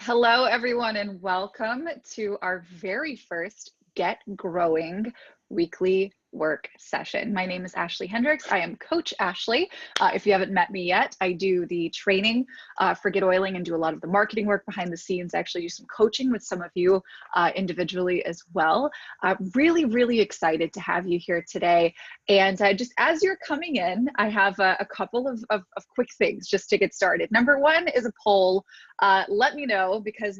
Hello, everyone, and welcome to our very first Get Growing weekly work session. My name is Ashley Hendricks. I am Coach Ashley. If you haven't met me yet, I do the training for GetOiling and do a lot of the marketing work behind the scenes. I actually do some coaching with some of you individually as well. Really excited to have you here today. And just as you're coming in, I have a couple of quick things just to get started. Number one is a poll. Let me know, because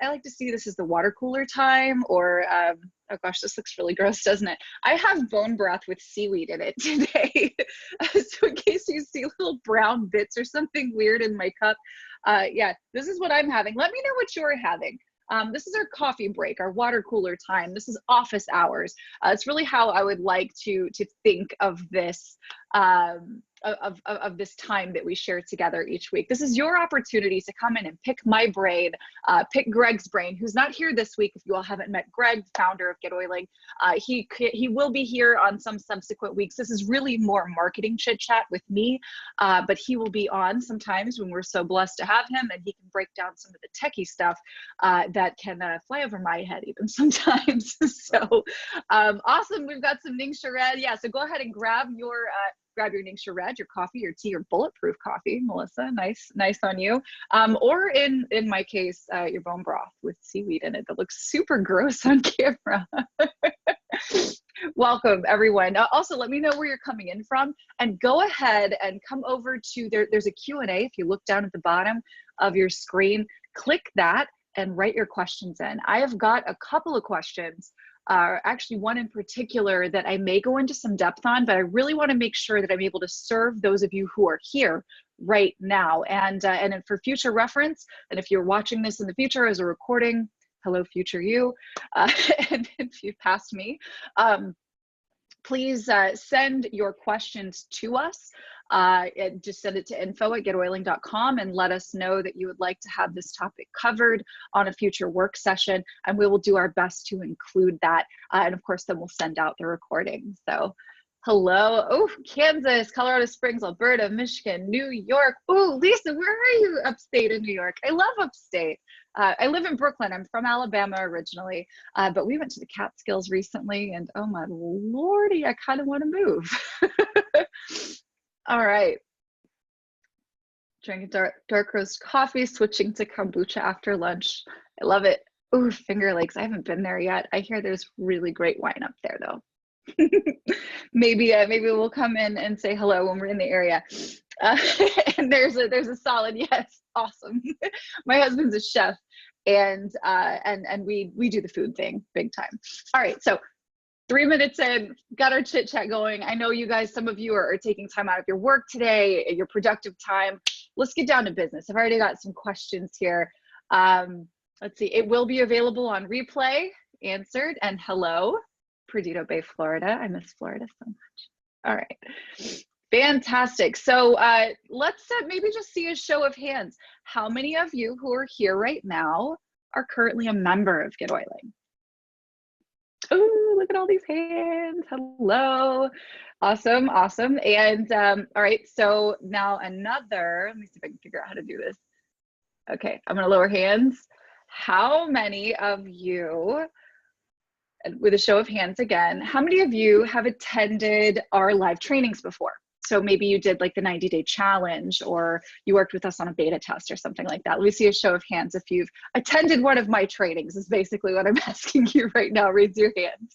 I like to see this as the water cooler time, or oh gosh, this looks really gross, doesn't it? I have bone broth with seaweed in it today. So in case you see little brown bits or something weird in my cup, yeah, this is what I'm having. Let me know what you're having. This is our coffee break, our water cooler time. This is office hours. It's really how I would like to think of this, of this time that we share together each week. This is your opportunity to come in and pick my brain, pick Greg's brain, who's not here this week. If you all haven't met Greg, founder of GetOiling, he will be here on some subsequent weeks. This is really more marketing chit chat with me, but he will be on sometimes when we're so blessed to have him, and he can break down some of the techie stuff that can fly over my head even sometimes. So awesome. We've got some Ningxia Red. Yeah, so go ahead and grab your Ningxia Red, your coffee, your tea, your bulletproof coffee, Melissa. Nice on you. Or in my case, your bone broth with seaweed in it that looks super gross on camera. Welcome, everyone. Also, let me know where you're coming in from, and go ahead and come over to there's a Q&A. If you look down at the bottom of your screen, click that and write your questions in. I have got a couple of questions. Actually one in particular that I may go into some depth on, but I really want to make sure that I'm able to serve those of you who are here right now. And for future reference, and if you're watching this in the future as a recording, hello, future you, and if you've passed me, please send your questions to us. And just send it to info@getoiling.com and let us know that you would like to have this topic covered on a future work session, and we will do our best to include that. And of course, then we'll send out the recording. So hello. Oh, Kansas, Colorado Springs, Alberta, Michigan, New York. Oh, Lisa, where are you? Upstate in New York. I love upstate. I live in Brooklyn. I'm from Alabama originally, but we went to the Catskills recently, and oh my Lordy, I kind of want to move. All right. Drinking dark roast coffee, switching to kombucha after lunch. I love it. Ooh, Finger Lakes. I haven't been there yet. I hear there's really great wine up there, though. maybe we'll come in and say hello when we're in the area. And there's a solid yes. Awesome. My husband's a chef, and we do the food thing big time. All right, so 3 minutes in, got our chit chat going. I know you guys, some of you are taking time out of your work today, your productive time. Let's get down to business. I've already got some questions here. Let's see, it will be available on replay, answered, and hello, Perdido Bay, Florida. I miss Florida so much. All right, fantastic. So let's maybe just see a show of hands. How many of you who are here right now are currently a member of GetOiling? Oh, look at all these hands. Hello. Awesome. And all right, so now let me see if I can figure out how to do this. Okay, I'm gonna lower hands. How many of you, and with a show of hands again, how many of you have attended our live trainings before? So maybe you did like the 90-day challenge, or you worked with us on a beta test or something like that. Let me see a show of hands if you've attended one of my trainings, is basically what I'm asking you right now. Raise your hand.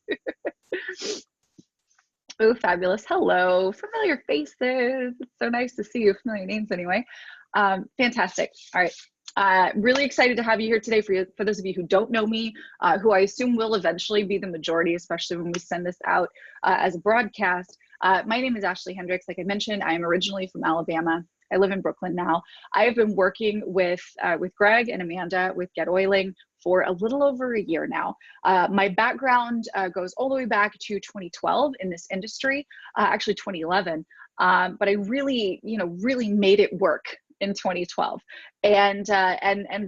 Oh, fabulous. Hello, familiar faces. It's so nice to see you, familiar names anyway. Fantastic. All right. Really excited to have you here today. For those of you who don't know me, who I assume will eventually be the majority, especially when we send this out as a broadcast. My name is Ashley Hendricks. Like I mentioned, I am originally from Alabama. I live in Brooklyn now. I have been working with Greg and Amanda with GetOiling for a little over a year now. My background goes all the way back to 2012 in this industry, actually 2011. But I really made it work in 2012, and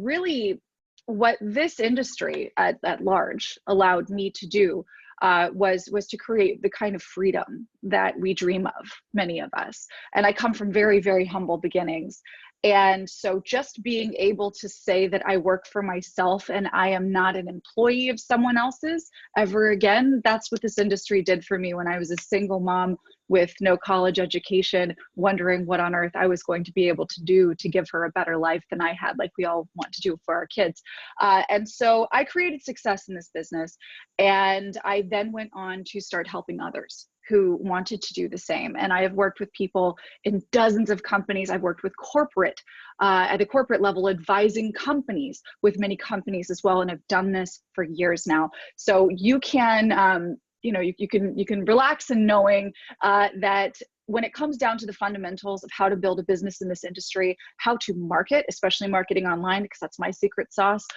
really what this industry at large allowed me to do was to create the kind of freedom that we dream of, many of us. And I come from very, very humble beginnings. And so just being able to say that I work for myself and I am not an employee of someone else's ever again, that's what this industry did for me when I was a single mom with no college education, wondering what on earth I was going to be able to do to give her a better life than I had, like we all want to do for our kids. And so I created success in this business. And I then went on to start helping others who wanted to do the same. And I have worked with people in dozens of companies. I've worked with corporate, at the corporate level, advising companies with many companies as well. And I've done this for years now. So you can, you can relax in knowing that when it comes down to the fundamentals of how to build a business in this industry, how to market, especially marketing online, because that's my secret sauce,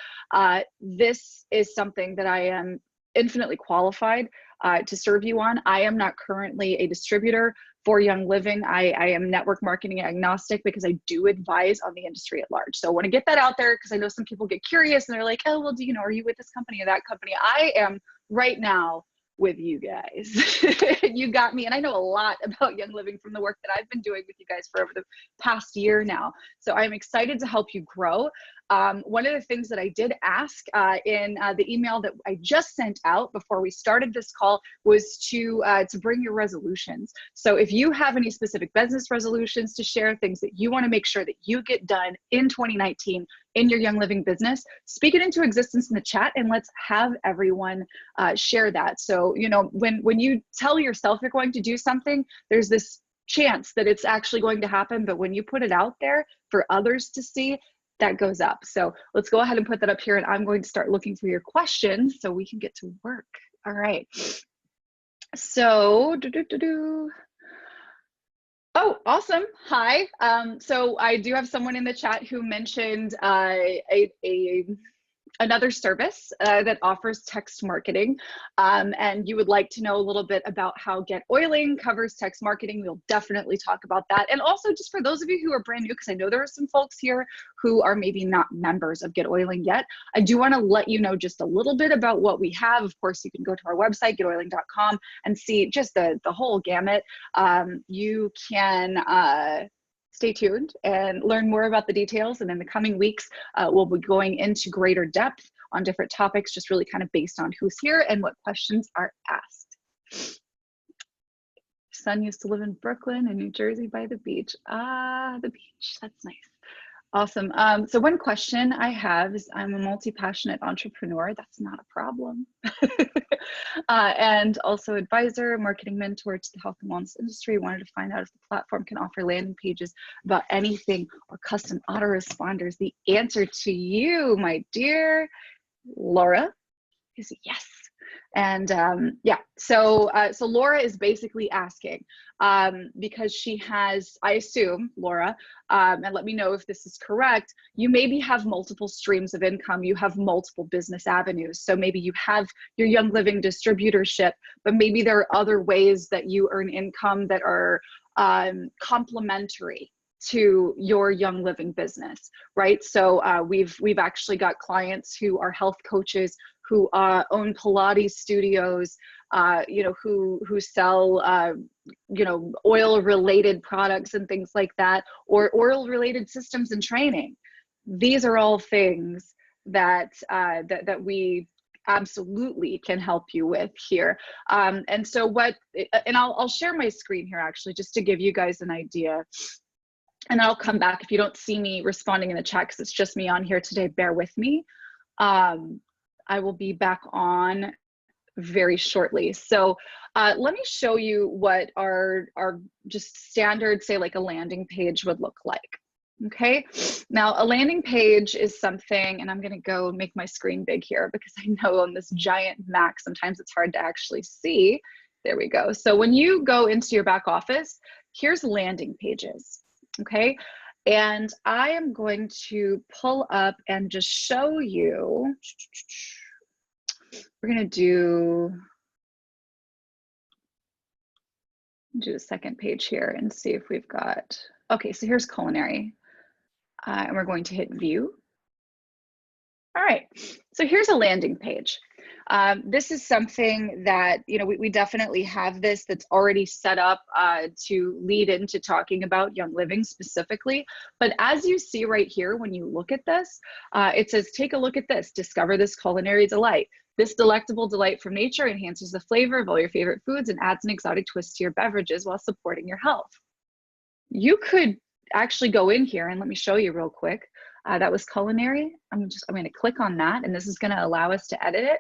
this is something that I am infinitely qualified to serve you on. I am not currently a distributor for Young Living. I am network marketing agnostic because I do advise on the industry at large. So I want to get that out there because I know some people get curious and they're like, oh, well, are you with this company or that company? I am right now with you guys. You got me. And I know a lot about Young Living from the work that I've been doing with you guys for over the past year now. So I'm excited to help you grow. One of the things that I did ask in the email that I just sent out before we started this call was to bring your resolutions. So if you have any specific business resolutions to share, things that you want to make sure that you get done in 2019 in your Young Living business, speak it into existence in the chat and let's have everyone share that. So, when you tell yourself you're going to do something, there's this chance that it's actually going to happen. But when you put it out there for others to see, that goes up. So let's go ahead and put that up here, and I'm going to start looking for your questions so we can get to work. All right. So, oh, awesome. Hi. So I do have someone in the chat who mentioned another service that offers text marketing, and you would like to know a little bit about how GetOiling covers text marketing. We'll definitely talk about that. And also, just for those of you who are brand new, because I know there are some folks here who are maybe not members of GetOiling yet, I do want to let you know just a little bit about what we have. Of course, you can go to our website, getoiling.com, and see just the whole gamut. You can stay tuned and learn more about the details. And in the coming weeks, we'll be going into greater depth on different topics, just really kind of based on who's here and what questions are asked. Son used to live in Brooklyn and New Jersey by the beach. Ah, the beach, that's nice. Awesome. So one question I have is, I'm a multi-passionate entrepreneur. That's not a problem. And also advisor, marketing mentor to the health and wellness industry. Wanted to find out if the platform can offer landing pages about anything or custom autoresponders. The answer to you, my dear Laura, is yes. And yeah, so Laura is basically asking, because she has, I assume, Laura, and let me know if this is correct, you maybe have multiple streams of income, you have multiple business avenues. So maybe you have your Young Living distributorship, but maybe there are other ways that you earn income that are complementary to your Young Living business, right? So we've actually got clients who are health coaches, who own Pilates studios, who sell, oil-related products and things like that, or oil-related systems and training. These are all things that that we absolutely can help you with here. And so and I'll share my screen here actually, just to give you guys an idea. And I'll come back if you don't see me responding in the chat, because it's just me on here today. Bear with me. I will be back on very shortly. So let me show you what our just standard, say like a landing page would look like. Okay, now a landing page is something, and I'm going to go make my screen big here because I know on this giant Mac sometimes it's hard to actually see. There we go. So when you go into your back office, here's landing pages. Okay, and I am going to pull up and just show you. We're going to do a second page here and see if we've got, okay, so here's culinary. And we're going to hit view. All right, so here's a landing page. This is something that, you know, we definitely have this that's already set up to lead into talking about Young Living specifically. But as you see right here, when you look at this, it says, take a look at this, discover this culinary delight. This delectable delight from nature enhances the flavor of all your favorite foods and adds an exotic twist to your beverages while supporting your health. You could actually go in here and let me show you real quick. That was culinary. I'm going to click on that, and this is going to allow us to edit it.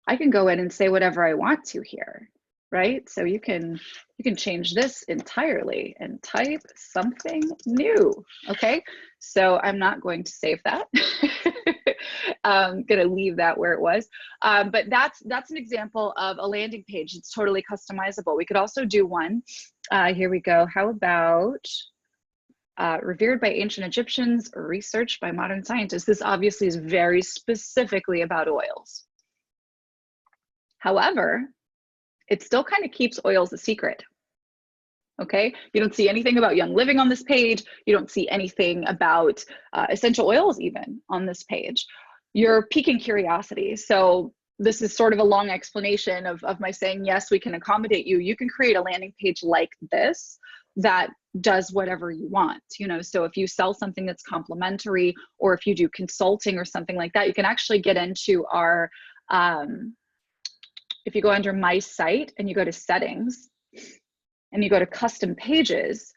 I can go in and say whatever I want to here, right? So you can change this entirely and type something new, okay? So I'm not going to save that. I'm gonna leave that where it was. But that's an example of a landing page. It's totally customizable. We could also do one. Here we go. How about revered by ancient Egyptians, researched by modern scientists? This obviously is very specifically about oils. However, it still kind of keeps oils a secret. Okay, you don't see anything about Young Living on this page. You don't see anything about essential oils even on this page. You're piquing curiosity. So this is sort of a long explanation of my saying, yes, we can accommodate you. You can create a landing page like this that does whatever you want. You know, so if you sell something that's complimentary, or if you do consulting or something like that, you can actually get into our, if you go under My Site and you go to Settings and you go to Custom Pages,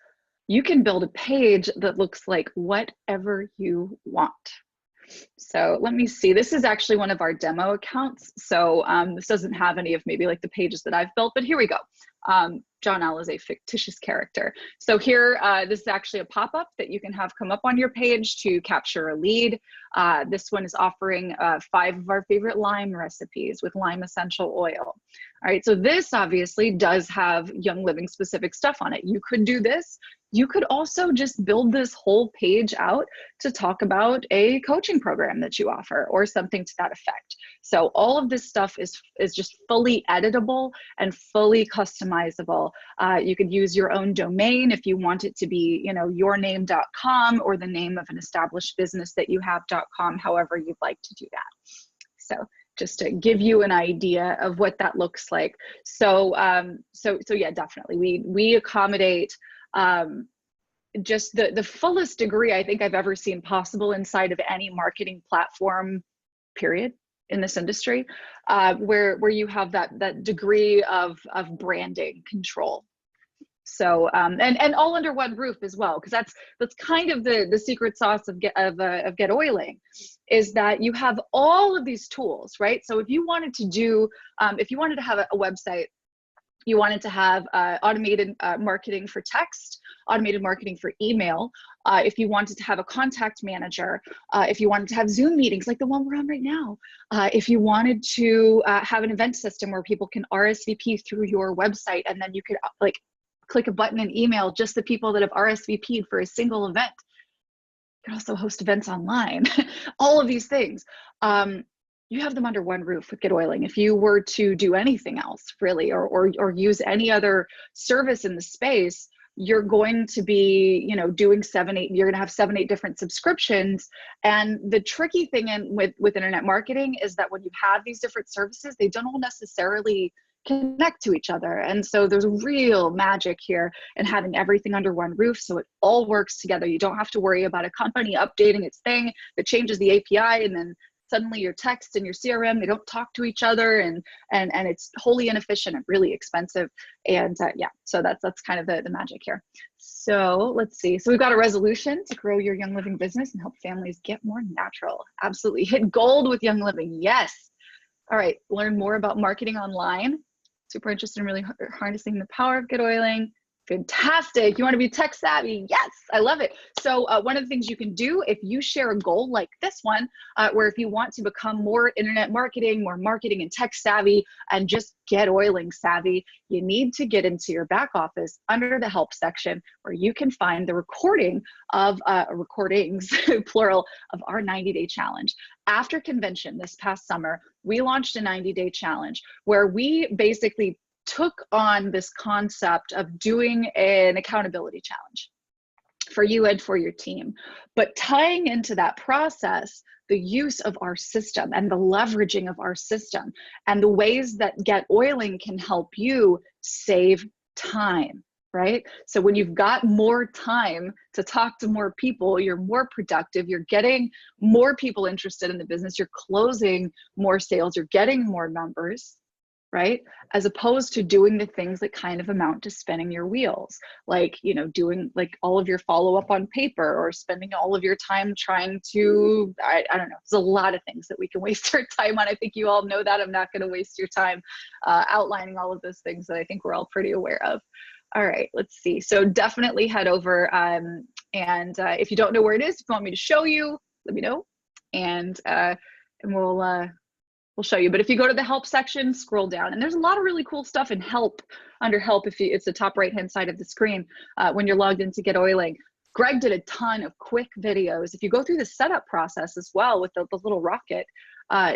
you can build a page that looks like whatever you want. So let me see, this is actually one of our demo accounts. So this doesn't have any of maybe like the pages that I've built, but here we go. John L is a fictitious character. So here, this is actually a pop-up that you can have come up on your page to capture a lead. This one is offering 5 of our favorite lime recipes with lime essential oil. All right, so this obviously does have Young Living specific stuff on it. You could do this. You could also just build this whole page out to talk about a coaching program that you offer or something to that effect. So all of this stuff is just fully editable and fully customizable. You could use your own domain if you want it to be, you know, yourname.com or the name of an established business that you have.com, however you'd like to do that. So just to give you an idea of what that looks like. So, so yeah, definitely. We accommodate just the fullest degree I think I've ever seen possible inside of any marketing platform, period, in this industry, where you have that degree of branding control. So and all under one roof as well, because that's kind of the secret sauce of GetOiling, is that you have all of these tools, right? So if you wanted to do, if you wanted to have a website, you wanted to have automated marketing for text, automated marketing for email, if you wanted to have a contact manager, if you wanted to have Zoom meetings like the one we're on right now, if you wanted to have an event system where people can RSVP through your website, and then you could like click a button and email just the people that have RSVP'd for a single event. You can also host events online, all of these things. You have them under one roof with GetOiling. If you were to do anything else really, or use any other service in the space, you're going to be, you know, doing 7, 8, you're going to have 7, 8 different subscriptions. And the tricky thing with internet marketing is that when you have these different services, they don't all necessarily connect to each other. And so there's real magic here in having everything under one roof, so it all works together. You don't have to worry about a company updating its thing that changes the API, and then suddenly your text and your CRM, they don't talk to each other, and it's wholly inefficient and really expensive. And yeah, so that's kind of the magic here. So let's see. So we've got a resolution to grow your Young Living business and help families get more natural. Absolutely. Hit gold with Young Living. Yes. All right. Learn more about marketing online. Super interested in really harnessing the power of GetOiling. Fantastic. You want to be tech savvy? Yes, I love it. So one of the things you can do if you share a goal like this one, where if you want to become more internet marketing, more marketing and tech savvy, and just GetOiling savvy, you need to get into your back office under the help section, where you can find the recording of recordings, plural, of our 90-day challenge. After convention this past summer, we launched a 90-day challenge where we basically took on this concept of doing an accountability challenge for you and for your team, but tying into that process the use of our system and the leveraging of our system and the ways that GetOiling can help you save time, right? So when you've got more time to talk to more people, you're more productive, you're getting more people interested in the business, you're closing more sales, you're getting more members, right? As opposed to doing the things that kind of amount to spinning your wheels, like, you know, doing like all of your follow-up on paper or spending all of your time trying to, I don't know, there's a lot of things that we can waste our time on. I think you all know that. I'm not going to waste your time outlining all of those things that I think we're all pretty aware of. All right, let's see. So definitely head over and if you don't know where it is, if you want me to show you, let me know, and we'll show you. But if you go to the help section, scroll down, and there's a lot of really cool stuff in help, under help, it's the top right hand side of the screen when you're logged into GetOiling. Greg did a ton of quick videos. If you go through the setup process as well with the little rocket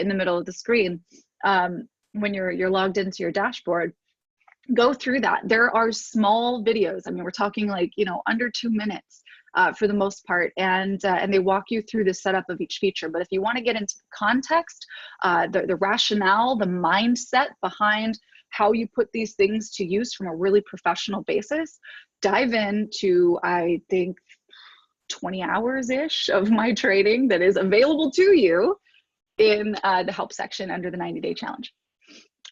in the middle of the screen, when you're logged into your dashboard, go through that. There are small videos. I mean, we're talking like, you know, under 2 minutes for the most part, and they walk you through the setup of each feature. But if you want to get into the context, the rationale, the mindset behind how you put these things to use from a really professional basis, dive into, I think, 20 hours-ish of my training that is available to you in the help section under the 90-day challenge.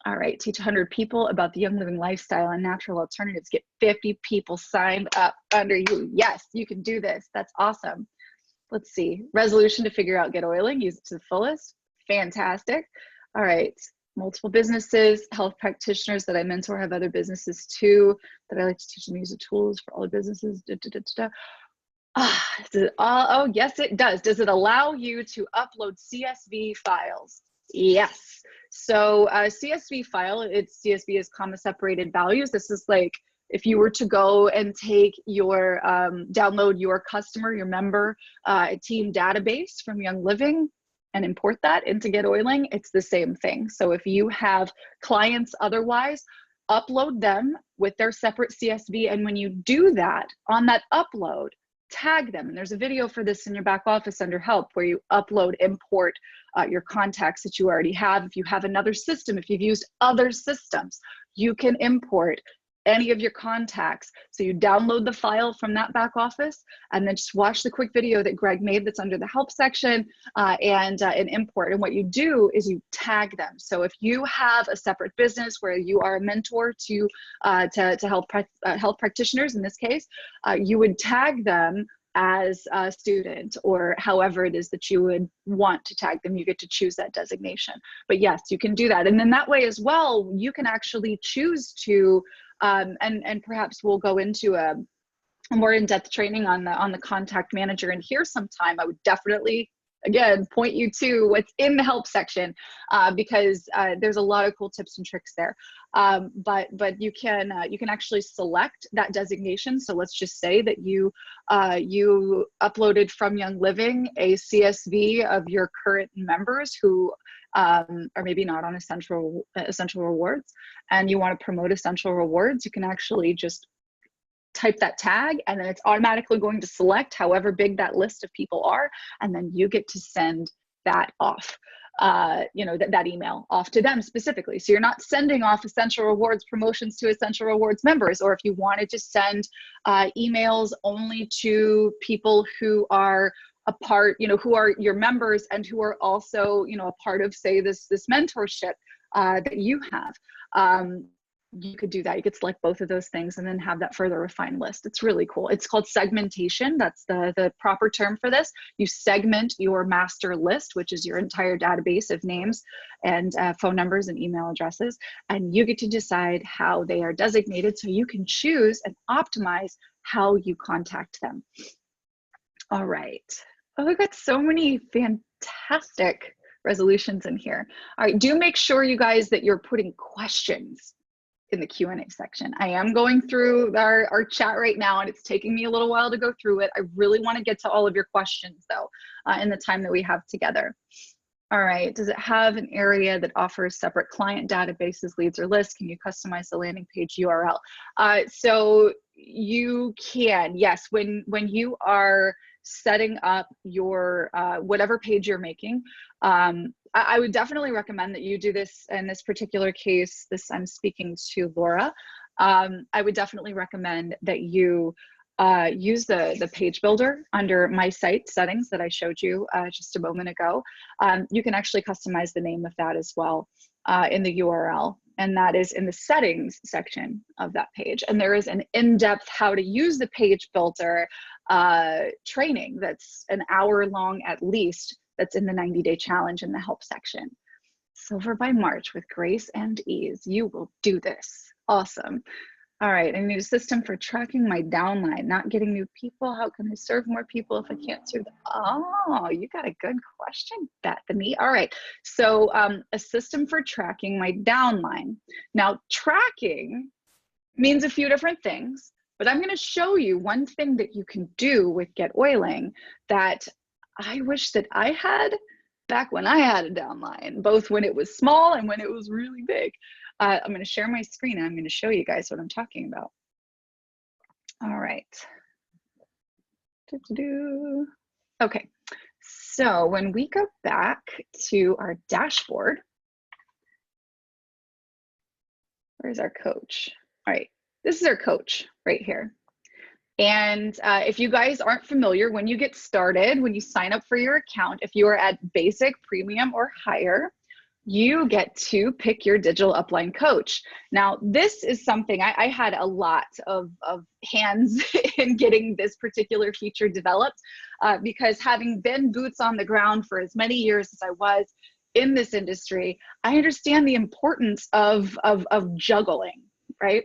All right, teach 100 people about the Young Living lifestyle and natural alternatives. Get 50 people signed up under you. Yes, you can do this. That's awesome. Let's see. Resolution to figure out GetOiling. Use it to the fullest. Fantastic. All right. Multiple businesses, health practitioners that I mentor have other businesses too that I like to teach them use the tools for all the businesses. Oh, yes, it does. Does it allow you to upload CSV files? Yes. So CSV file, CSV is comma separated values. This is like if you were to go and take your, download your customer, your member team database from Young Living and import that into GetOiling, it's the same thing. So if you have clients otherwise, upload them with their separate CSV. And when you do that, on that upload, tag them. And there's a video for this in your back office under help where you upload, import your contacts that you already have. If you have another system, if you've used other systems, you can import any of your contacts. So you download the file from that back office and then just watch the quick video that Greg made that's under the help section and import. And what you do is you tag them. So if you have a separate business where you are a mentor to health practitioners in this case, you would tag them as a student or however it is that you would want to tag them. You get to choose that designation. But yes, you can do that. And then that way as well, you can actually choose to and perhaps we'll go into a more in-depth training on the contact manager. And here sometime I would definitely, again, point you to what's in the help section because there's a lot of cool tips and tricks there. But you can actually select that designation. So let's just say that you uploaded from Young Living a CSV of your current members who are maybe not on essential rewards, and you want to promote essential rewards. You can actually just type that tag and then it's automatically going to select however big that list of people are, and then you get to send that off, you know, that email off to them specifically. So you're not sending off essential rewards promotions to essential rewards members, or if you wanted to send emails only to people who are a part, you know, who are your members and who are also, you know, a part of, say, this mentorship that you have. You could do that. You could select both of those things and then have that further refined list. It's really cool. It's called segmentation. That's the proper term for this. You segment your master list, which is your entire database of names and phone numbers and email addresses, and you get to decide how they are designated so you can choose and optimize how you contact them. All right. Oh, we've got so many fantastic resolutions in here. All right, do make sure, you guys, that you're putting questions in the Q&A section. I am going through our chat right now and it's taking me a little while to go through it. I really want to get to all of your questions though in the time that we have together. All right, does it have an area that offers separate client databases, leads, or lists? Can you customize the landing page URL? So you can, yes, when you are setting up your whatever page you're making, I would definitely recommend that you do this in this particular case. This, I'm speaking to Laura. I would definitely recommend that you use the page builder under my site settings that I showed you just a moment ago. You can actually customize the name of that as well in the URL, and that is in the settings section of that page. And there is an in-depth how to use the page builder training that's an hour long at least, that's in the 90-day challenge in the help section. Silver by March with grace and ease. You will do this. Awesome. All right, I need a system for tracking my downline, not getting new people. How can I serve more people if I can't serve them? Oh, you got a good question, Bethany. All right, so a system for tracking my downline. Now, tracking means a few different things, but I'm gonna show you one thing that you can do with GetOiling that I wish that I had back when I had a downline, both when it was small and when it was really big. I'm going to share my screen and I'm going to show you guys what I'm talking about. All right. Okay, so when we go back to our dashboard, where's our coach? All right, this is our coach right here. And if you guys aren't familiar, when you get started, when you sign up for your account, if you are at basic, premium, or higher, you get to pick your digital upline coach. Now, this is something I had a lot of hands in getting this particular feature developed because having been boots on the ground for as many years as I was in this industry, I understand the importance of juggling, right?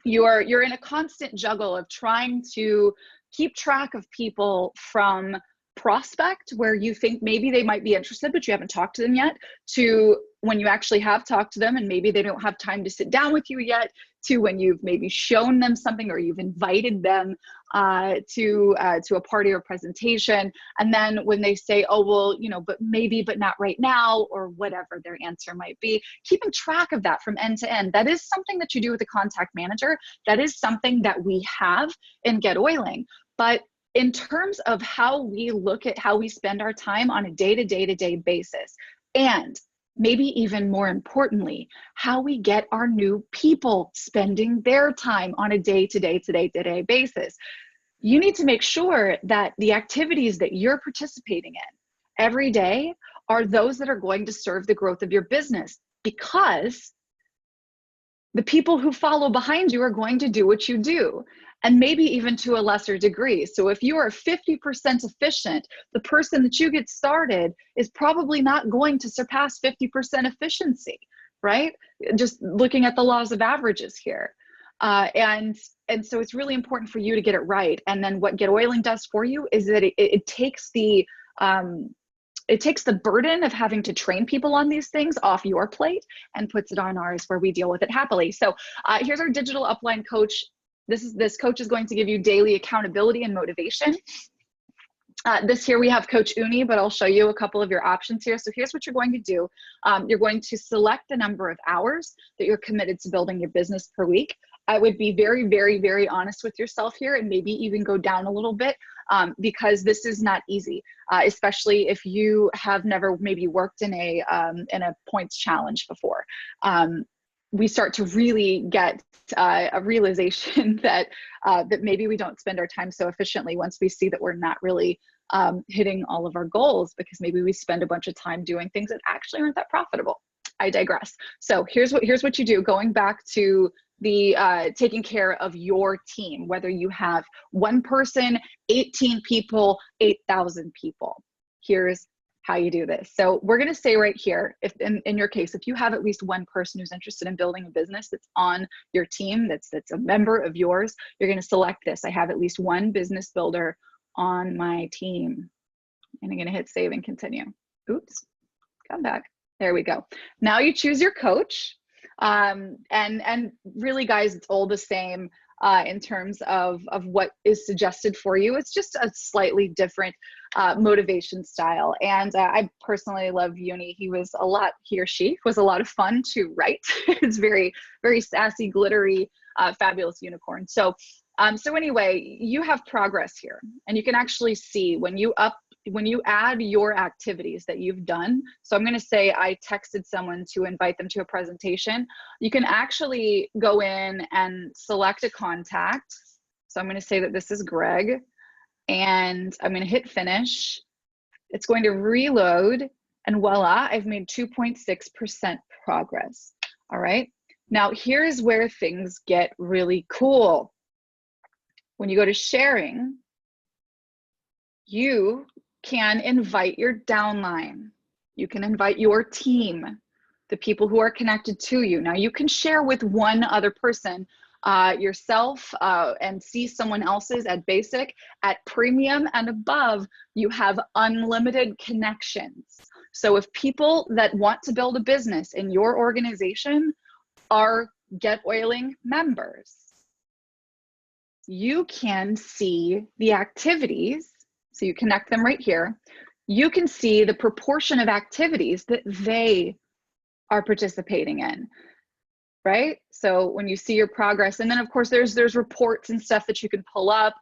You're in a constant juggle of trying to keep track of people from prospect where you think maybe they might be interested but you haven't talked to them yet, to when you actually have talked to them and maybe they don't have time to sit down with you yet, to when you've maybe shown them something or you've invited them to a party or presentation, and then when they say, oh well, you know, but maybe, but not right now, or whatever their answer might be, keeping track of that from end to end. That is something that you do with a contact manager. That is something that we have in GetOiling. But in terms of how we look at how we spend our time on a day-to-day basis, and maybe even more importantly, how we get our new people spending their time on a day-to-day basis, you need to make sure that the activities that you're participating in every day are those that are going to serve the growth of your business, because the people who follow behind you are going to do what you do, and maybe even to a lesser degree. So if you are 50% efficient, the person that you get started is probably not going to surpass 50% efficiency, right? Just looking at the laws of averages here. And so it's really important for you to get it right. And then what GetOiling does for you is that it takes the burden of having to train people on these things off your plate and puts it on ours, where we deal with it happily. So here's our digital upline coach. This coach is going to give you daily accountability and motivation. This here we have Coach Uni, but I'll show you a couple of your options here. So here's what you're going to do. You're going to select the number of hours that you're committed to building your business per week. I would be very, very, very honest with yourself here, and maybe even go down a little bit, because this is not easy, especially if you have never maybe worked in a points challenge before. We start to really get a realization that that maybe we don't spend our time so efficiently once we see that we're not really hitting all of our goals, because maybe we spend a bunch of time doing things that actually aren't that profitable. I digress. So here's what you do. Going back to the taking care of your team, whether you have one person, 18 people, 8,000 people. Here's how you do this. So we're going to say right here, if in your case, if you have at least one person who's interested in building a business that's on your team, that's a member of yours, you're going to select this. I have at least one business builder on my team. And I'm going to hit save and continue. Oops, come back. There we go. Now you choose your coach. And really, guys, it's all the same in terms of what is suggested for you. It's just a slightly different motivation style. And I personally love Uni. He or she was a lot of fun to write. It's very, very sassy, glittery, fabulous unicorn. So So anyway, you have progress here, and you can actually see when you add your activities that you've done. So I'm going to say I texted someone to invite them to a presentation. You can actually go in and select a contact. So I'm going to say that this is Greg, and I'm going to hit finish. It's going to reload, and voila, I've made 2.6% progress. All right. Now here's where things get really cool. When you go to sharing, you can invite your downline. You can invite your team, the people who are connected to you. Now you can share with one other person, yourself, and see someone else's at basic. At premium and above, you have unlimited connections. So if people that want to build a business in your organization are GetOiling members, you can see the activities. So you connect them right here. You can see the proportion of activities that they are participating in, right? So when you see your progress, and then of course there's reports and stuff that you can pull up.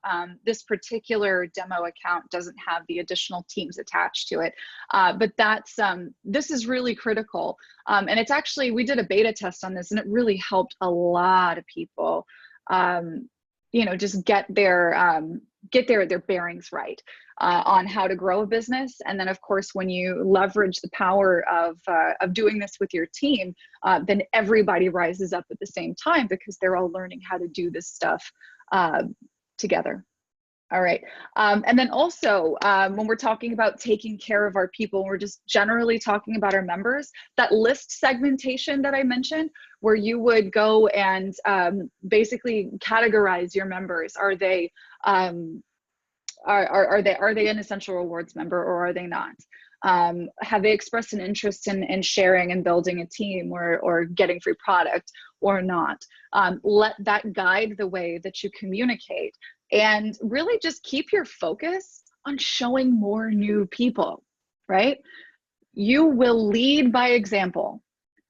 This particular demo account doesn't have the additional teams attached to it, but this is really critical. And it's actually, we did a beta test on this, and it really helped a lot of people, you know, just get their bearings right on how to grow a business. And then of course, when you leverage the power of doing this with your team, then everybody rises up at the same time because they're all learning how to do this stuff together. All right. And then also, when we're talking about taking care of our people, we're just generally talking about our members, that list segmentation that I mentioned, where you would go and basically categorize your members. Are they an Essential Rewards member, or are they not? Have they expressed an interest in sharing and building a team, or getting free product, or not? Let that guide the way that you communicate, and really just keep your focus on showing more new people, right? You will lead by example.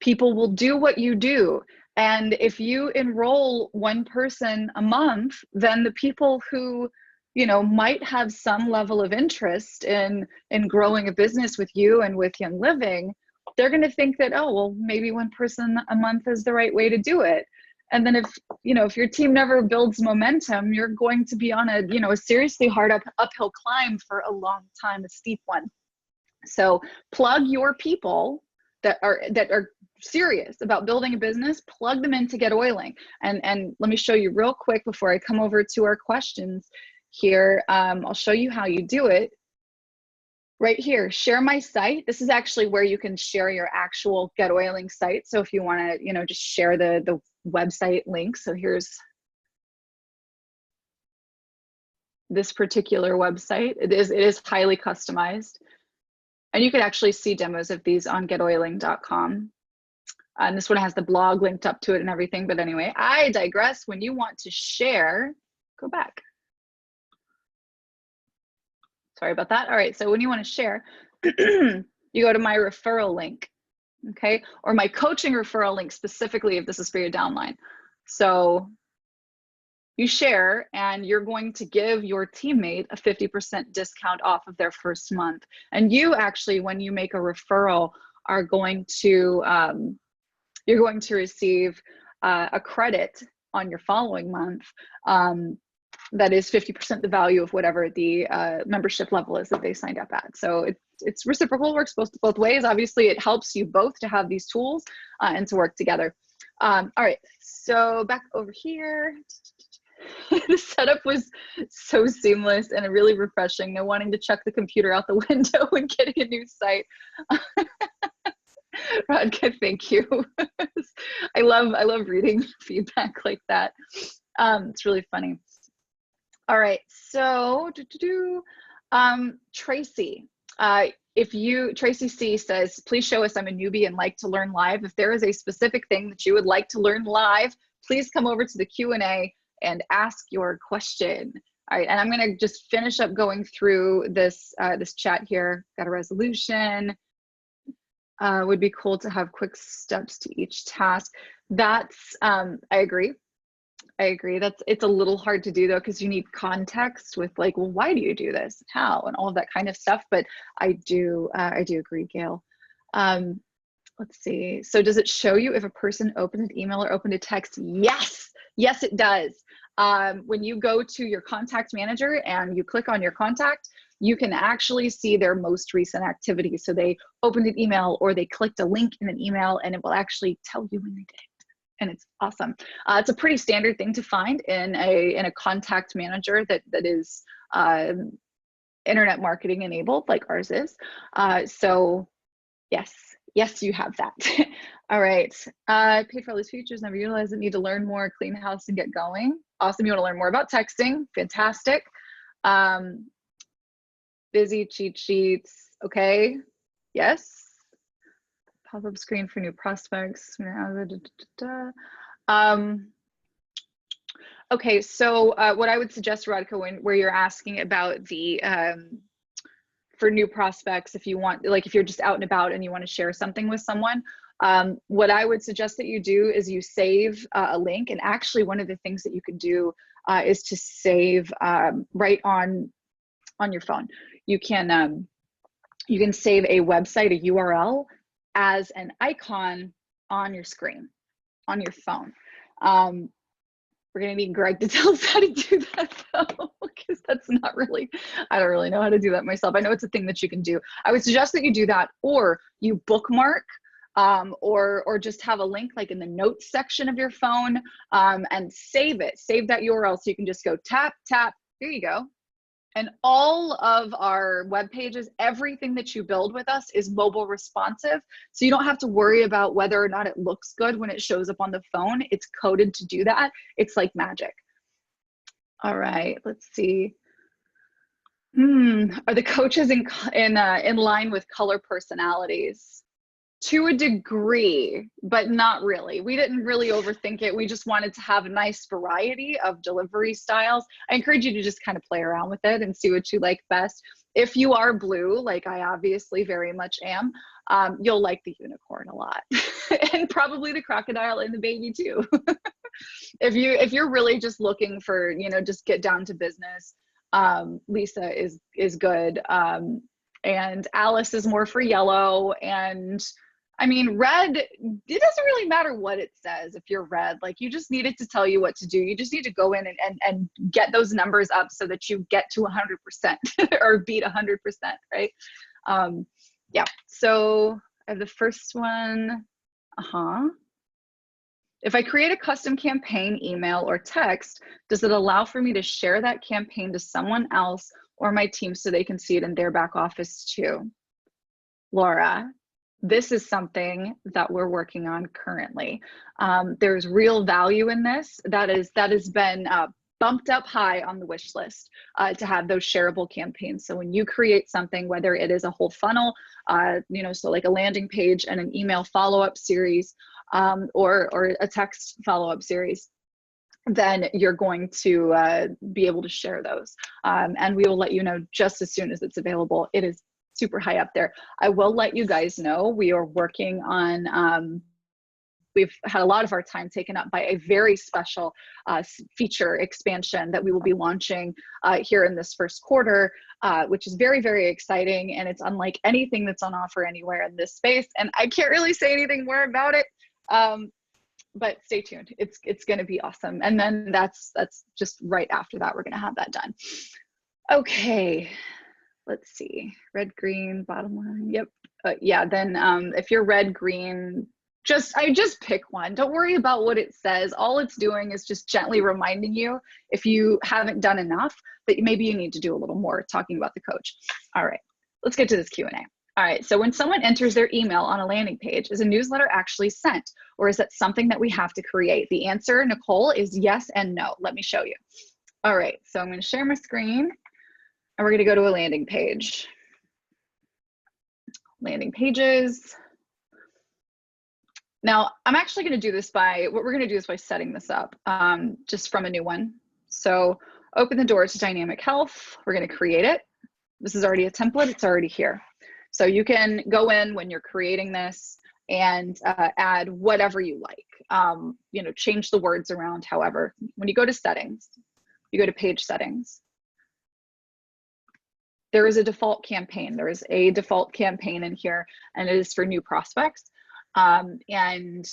People will do what you do. And if you enroll one person a month, then the people who, you know, might have some level of interest in growing a business with you and with Young Living, they're going to think that, oh, well, maybe one person a month is the right way to do it. And then if your team never builds momentum, you're going to be on a seriously hard uphill climb for a long time, a steep one. So plug your people that are serious about building a business, plug them into GetOiling. And let me show you real quick before I come over to our questions here. I'll show you how you do it. Right here, share my site. This is actually where you can share your actual GetOiling site. So if you want to, just share the website link. So here's this particular website. It is highly customized, and you can actually see demos of these on GetOiling.com. And this one has the blog linked up to it and everything. But anyway, I digress. When you want to share, go back. Sorry about that. All right, so when you want to share, you go to my referral link, okay? Or my coaching referral link specifically if this is for your downline. So you share, and you're going to give your teammate a 50% discount off of their first month. And you actually, when you make a referral, are going to, you're going to receive a credit on your following month. That is 50% the value of whatever the membership level is that they signed up at. So it's reciprocal, works both ways. Obviously, it helps you both to have these tools and to work together. All right, so back over here. The setup was so seamless and really refreshing. No wanting to chuck the computer out the window and getting a new site. Rodka, thank you. I love reading feedback like that. It's really funny. All right, so Tracy, Tracy C says, please show us I'm a newbie and like to learn live. If there is a specific thing that you would like to learn live, please come over to the Q&A and ask your question. All right, and I'm gonna just finish up going through this, this chat here. Got a resolution. Would be cool to have quick steps to each task. That's, I agree. I agree. It's a little hard to do though, because you need context with like, well, why do you do this? How? And all of that kind of stuff. But I do agree, Gail. Let's see. So does it show you if a person opened an email or opened a text? Yes. Yes, it does. When you go to your contact manager and you click on your contact, you can actually see their most recent activity. So they opened an email or they clicked a link in an email, and it will actually tell you when they did it. And it's awesome. It's a pretty standard thing to find in a contact manager that is internet marketing enabled, like ours is. So yes, you have that. All right. Paid for all these features, never utilized it, need to learn more, clean house and get going. Awesome. You want to learn more about texting? Fantastic. Busy cheat sheets. Okay. Yes. Pop-up screen for new prospects. Okay, so what I would suggest, Radhika, where you're asking about the for new prospects, if you want, like if you're just out and about and you want to share something with someone, what I would suggest that you do is you save a link. And actually, one of the things that you can do is to save right on your phone. You can save a website, a URL, as an icon on your screen, on your phone. We're gonna need Greg to tell us how to do that though, because that's not really, I don't really know how to do that myself. I know it's a thing that you can do. I would suggest that you do that, or you bookmark, or just have a link like in the notes section of your phone, and save it. Save that URL so you can just go tap, tap, there you go. And all of our web pages, everything that you build with us is mobile responsive. So you don't have to worry about whether or not it looks good when it shows up on the phone. It's coded to do that. It's like magic. All right, let's see. Are the coaches in line with color personalities? To a degree, but not really. We didn't really overthink it. We just wanted to have a nice variety of delivery styles. I encourage you to just kind of play around with it and see what you like best. If you are blue, like I obviously very much am, you'll like the unicorn a lot, and probably the crocodile and the baby too. If you're really just looking for, just get down to business, Lisa is good, and Alice is more for yellow, and I mean, red, it doesn't really matter what it says if you're red. Like, you just need it to tell you what to do. You just need to go in and get those numbers up so that you get to 100% or beat 100%, right? Yeah, so I have the first one. If I create a custom campaign, email, or text, does it allow for me to share that campaign to someone else or my team so they can see it in their back office too? Laura, this is something that we're working on currently. There's real value in this. That has been bumped up high on the wish list to have those shareable campaigns. So when you create something, whether it is a whole funnel, so like a landing page and an email follow-up series, or a text follow-up series, then you're going to be able to share those. And we will let you know just as soon as it's available. It is super high up there. I will let you guys know we are working on, we've had a lot of our time taken up by a very special feature expansion that we will be launching here in this first quarter, which is very, very exciting. And it's unlike anything that's on offer anywhere in this space. And I can't really say anything more about it, but stay tuned. It's going to be awesome. And then that's just right after that, we're going to have that done. Okay. Let's see, red, green, bottom line. Yep. Yeah, then if you're red, green, I just pick one. Don't worry about what it says. All it's doing is just gently reminding you, if you haven't done enough, that maybe you need to do a little more talking about the coach. All right, let's get to this Q&A. All right, so when someone enters their email on a landing page, is a newsletter actually sent, or is that something that we have to create? The answer, Nicole, is yes and no. Let me show you. All right, so I'm going to share my screen. And we're going to go to a landing page. Landing pages. Now, I'm actually going to do this what we're going to do is by setting this up just from a new one. So open the door to Dynamic Health. We're going to create it. This is already a template. It's already here. So you can go in when you're creating this and add whatever you like. You know, change the words around. However, when you go to settings, you go to page settings, there is a default campaign. There is a default campaign in here, and it is for new prospects. And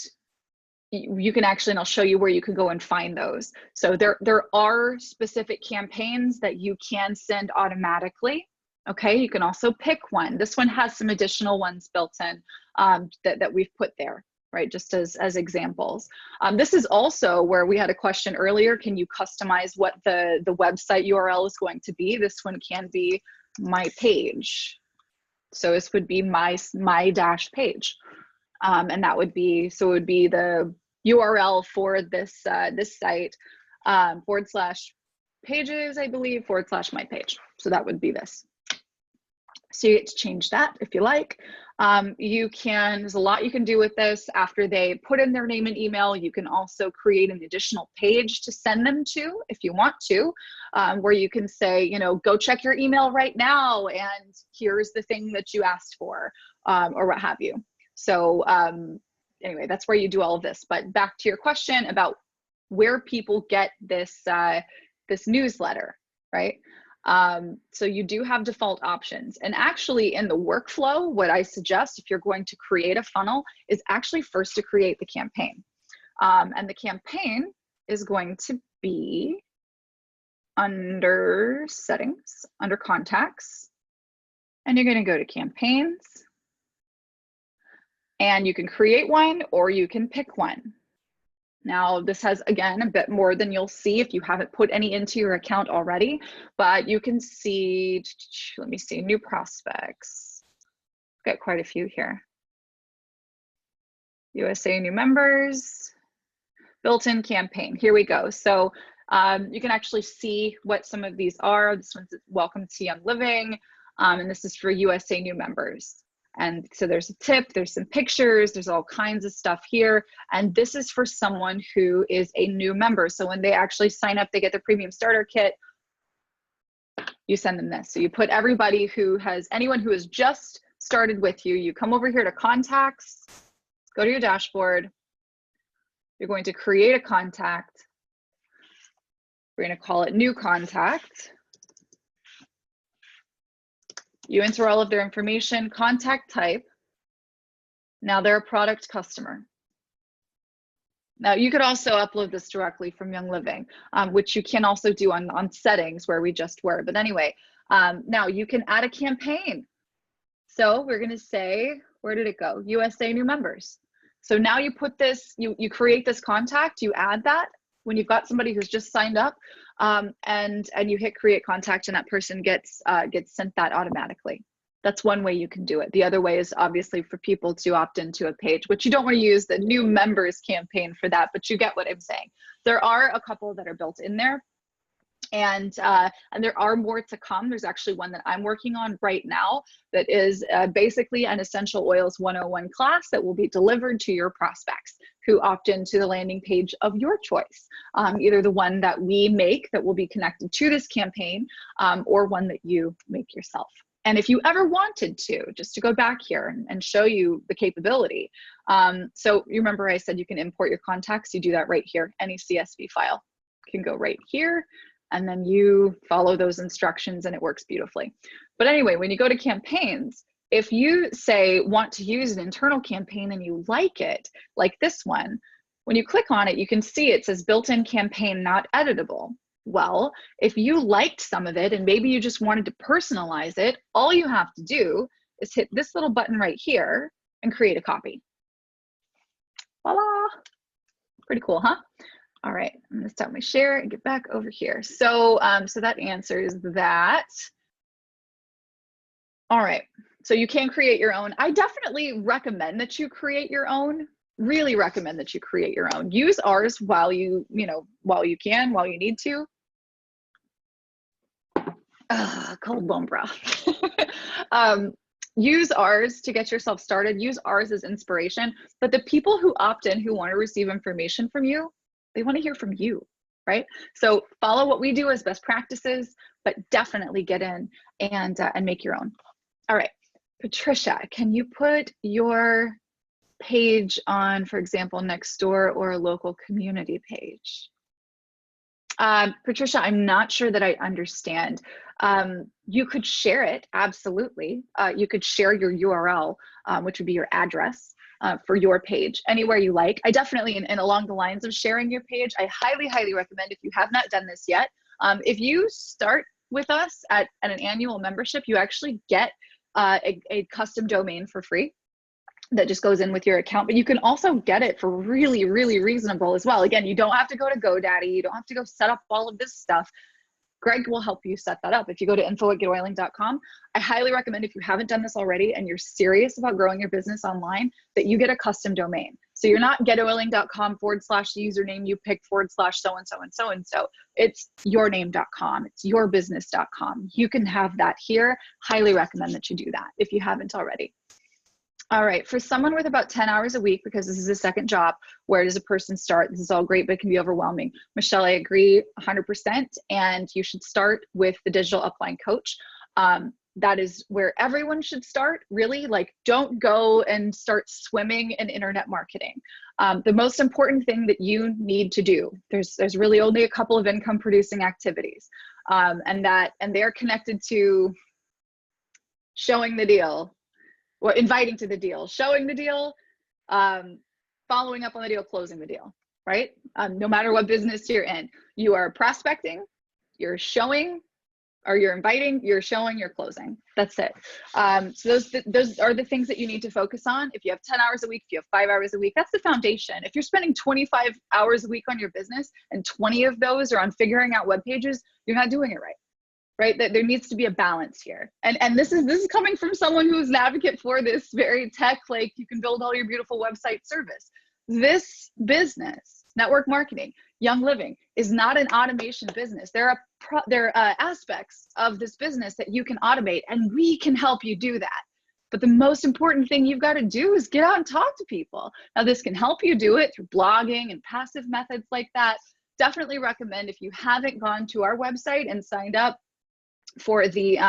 you can actually, and I'll show you where you can go and find those. So there are specific campaigns that you can send automatically. Okay, you can also pick one. This one has some additional ones built in that we've put there, right? Just as examples. This is also where we had a question earlier. Can you customize what the website URL is going to be? This one can be my page. So this would be my dash page. And that would be, so it would be the URL for this this site /pages, I believe, /my page. So that would be this. So you get to change that if you like. You can, there's a lot you can do with this. After they put in their name and email, you can also create an additional page to send them to if you want to, where you can say, you know, go check your email right now and here's the thing that you asked for, or what have you. So anyway, that's where you do all of this. But back to your question about where people get this, this newsletter, right? So you do have default options. And actually in the workflow, what I suggest if you're going to create a funnel is actually first to create the campaign. And the campaign is going to be under settings, under contacts, and you're going to go to campaigns. And you can create one or you can pick one. Now, this has, again, a bit more than you'll see if you haven't put any into your account already, but you can see, let me see, new prospects. Got quite a few here. USA new members, built-in campaign. Here we go. So you can actually see what some of these are. This one's Welcome to Young Living, and this is for USA new members. And so there's a tip, there's some pictures, there's all kinds of stuff here. And this is for someone who is a new member. So when they actually sign up, they get the premium starter kit, you send them this. So you put everybody who has, anyone who has just started with you, you come over here to contacts, go to your dashboard. You're going to create a contact. We're going to call it new contact. You enter all of their information, contact type. Now they're a product customer. Now you could also upload this directly from Young Living, which you can also do on settings where we just were. But anyway, now you can add a campaign. So we're gonna say, where did it go? USA new members. So now you put this, you create this contact, you add that when you've got somebody who's just signed up, and you hit create contact and that person gets sent that automatically. That's one way you can do it. The other way is obviously for people to opt into a page, which you don't want to use the new members campaign for that, but you get what I'm saying. There are a couple that are built in there. And there are more to come. There's actually one that I'm working on right now that is basically an Essential Oils 101 class that will be delivered to your prospects who opt into the landing page of your choice, either the one that we make that will be connected to this campaign, or one that you make yourself. And if you ever wanted to, just to go back here and show you the capability. So you remember I said you can import your contacts. You do that right here. Any CSV file can go right here. And then you follow those instructions and it works beautifully. But anyway, when you go to campaigns, if you say want to use an internal campaign and you like it, like this one, when you click on it, you can see it says built-in campaign not editable. Well, if you liked some of it and maybe you just wanted to personalize it, all you have to do is hit this little button right here and create a copy. Voila! Pretty cool, huh? All right, I'm gonna stop my share and get back over here. So, so that answers that. All right, so you can create your own. I definitely recommend that you create your own. Really recommend that you create your own. Use ours while you can, while you need to. Cold bone brow. Use ours to get yourself started. Use ours as inspiration. But the people who opt in, who want to receive information from you, they want to hear from you, right? So follow what we do as best practices, but definitely get in and make your own. All right, Patricia, can you put your page on, for example, Nextdoor or a local community page? Patricia, I'm not sure that I understand. You could share it, absolutely. You could share your URL, which would be your address for your page, anywhere you like. I definitely, and along the lines of sharing your page, I highly, highly recommend, if you have not done this yet, if you start with us at an annual membership, you actually get a custom domain for free that just goes in with your account, but you can also get it for really, really reasonable as well. Again, you don't have to go to GoDaddy. You don't have to go set up all of this stuff. Greg will help you set that up. If you go to info@getoiling.com, I highly recommend, if you haven't done this already and you're serious about growing your business online, that you get a custom domain. So you're not getoiling.com/username you pick /so-and-so and so-and-so. It's yourname.com. It's yourbusiness.com. You can have that here. Highly recommend that you do that if you haven't already. All right, for someone with about 10 hours a week, because this is a second job, where does a person start? This is all great, but it can be overwhelming. Michelle, I agree 100%. And you should start with the digital upline coach. That is where everyone should start, really. Like, don't go and start swimming in internet marketing. The most important thing that you need to do, there's really only a couple of income producing activities, and they're connected to showing the deal, or inviting to the deal, showing the deal, following up on the deal, closing the deal, right? No matter what business you're in, you are prospecting, you're showing, or you're inviting, you're showing, you're closing. That's it. So those are the things that you need to focus on. If you have 10 hours a week, if you have 5 hours a week, that's the foundation. If you're spending 25 hours a week on your business and 20 of those are on figuring out web pages, you're not doing it right. Right? That there needs to be a balance here. And this is coming from someone who's an advocate for this very tech, like, you can build all your beautiful website service. This business, network marketing, Young Living, is not an automation business. There are aspects of this business that you can automate, and we can help you do that. But the most important thing you've got to do is get out and talk to people. Now, this can help you do it through blogging and passive methods like that. Definitely recommend, if you haven't gone to our website and signed up for the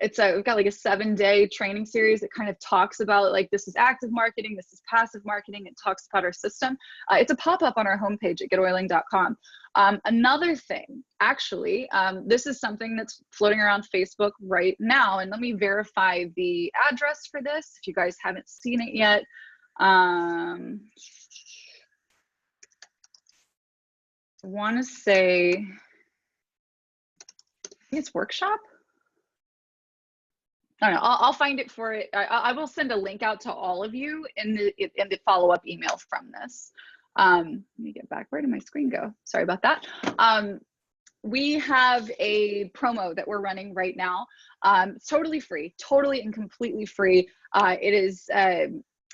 we've got like a 7-day training series that kind of talks about, like, this is active marketing, this is passive marketing. It talks about our system. It's a pop-up on our homepage at getoiling.com. Another thing, actually, this is something that's floating around Facebook right now, and let me verify the address for this if you guys haven't seen it yet. I want to say, it's workshop. I don't know. I'll find it for it. I will send a link out to all of you in the follow-up email from this. Let me get back. Where did my screen go? Sorry about that. We have a promo that we're running right now. It's totally free, totally and completely free.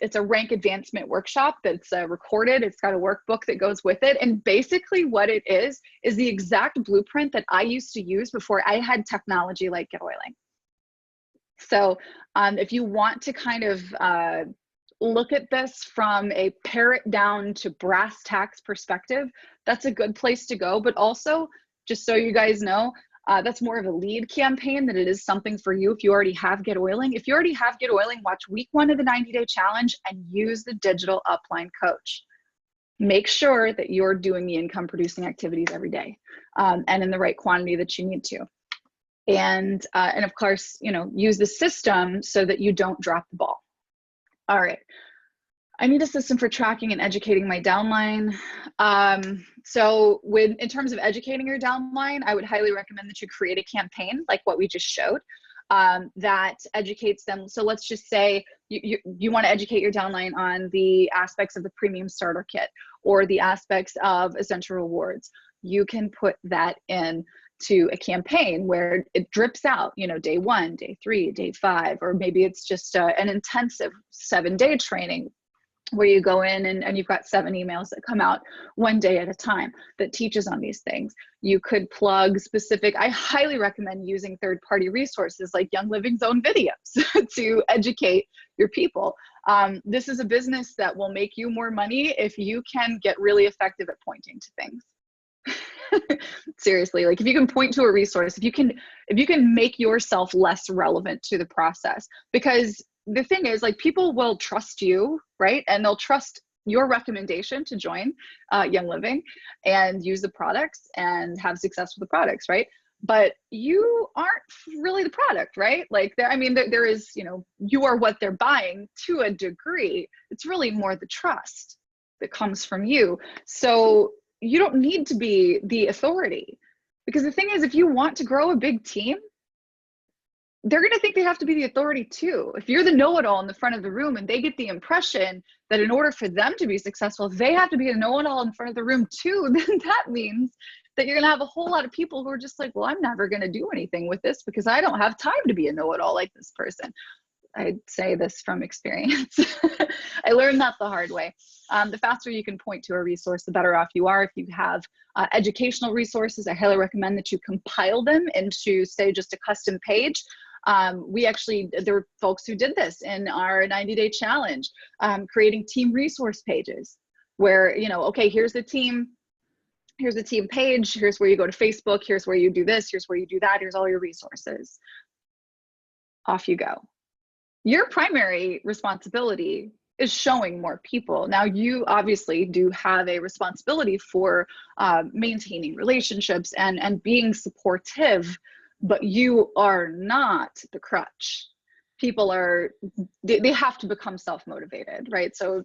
It's a rank advancement workshop that's recorded. It's got a workbook that goes with it. And basically what it is the exact blueprint that I used to use before I had technology like GetOiling. So if you want to kind of look at this from a pare it down to brass tacks perspective, that's a good place to go. But also, just so you guys know, that's more of a lead campaign than it is something for you if you already have GetOiling. If you already have GetOiling, watch week 1 of the 90-day challenge and use the digital upline coach. Make sure that you're doing the income producing activities every day, and in the right quantity that you need to. And of course, use the system so that you don't drop the ball. All right. I need a system for tracking and educating my downline. So in terms of educating your downline, I would highly recommend that you create a campaign like what we just showed that educates them. So let's just say you want to educate your downline on the aspects of the premium starter kit or the aspects of essential rewards. You can put that in to a campaign where it drips out, day 1, day 3, day 5, or maybe it's just an intensive 7-day training where you go in and you've got 7 emails that come out one day at a time that teaches on these things. You could plug specific, I highly recommend using third-party resources like Young Living's own videos to educate your people. This is a business that will make you more money if you can get really effective at pointing to things. Seriously, like if you can point to a resource, if you can make yourself less relevant to the process, because the thing is, like, people will trust you, right? And they'll trust your recommendation to join Young Living and use the products and have success with the products, right? But you aren't really the product, right? Like, I mean, there is, you know, you are what they're buying to a degree. It's really more the trust that comes from you. So you don't need to be the authority, because the thing is, if you want to grow a big team, they're going to think they have to be the authority too. If you're the know-it-all in the front of the room and they get the impression that in order for them to be successful, they have to be a know-it-all in front of the room too, then that means that you're going to have a whole lot of people who are just like, well, I'm never going to do anything with this because I don't have time to be a know-it-all like this person. I'd say this from experience. I learned that the hard way. The faster you can point to a resource, the better off you are. If you have educational resources, I highly recommend that you compile them into, say, just a custom page. There were folks who did this in our 90-day challenge, creating team resource pages where, you know, okay, here's the team page, here's where you go to Facebook, here's where you do this, here's where you do that, here's all your resources. Off you go. Your primary responsibility is showing more people. Now, you obviously do have a responsibility for maintaining relationships and being supportive, but you are not the crutch. People are, they have to become self-motivated, right? So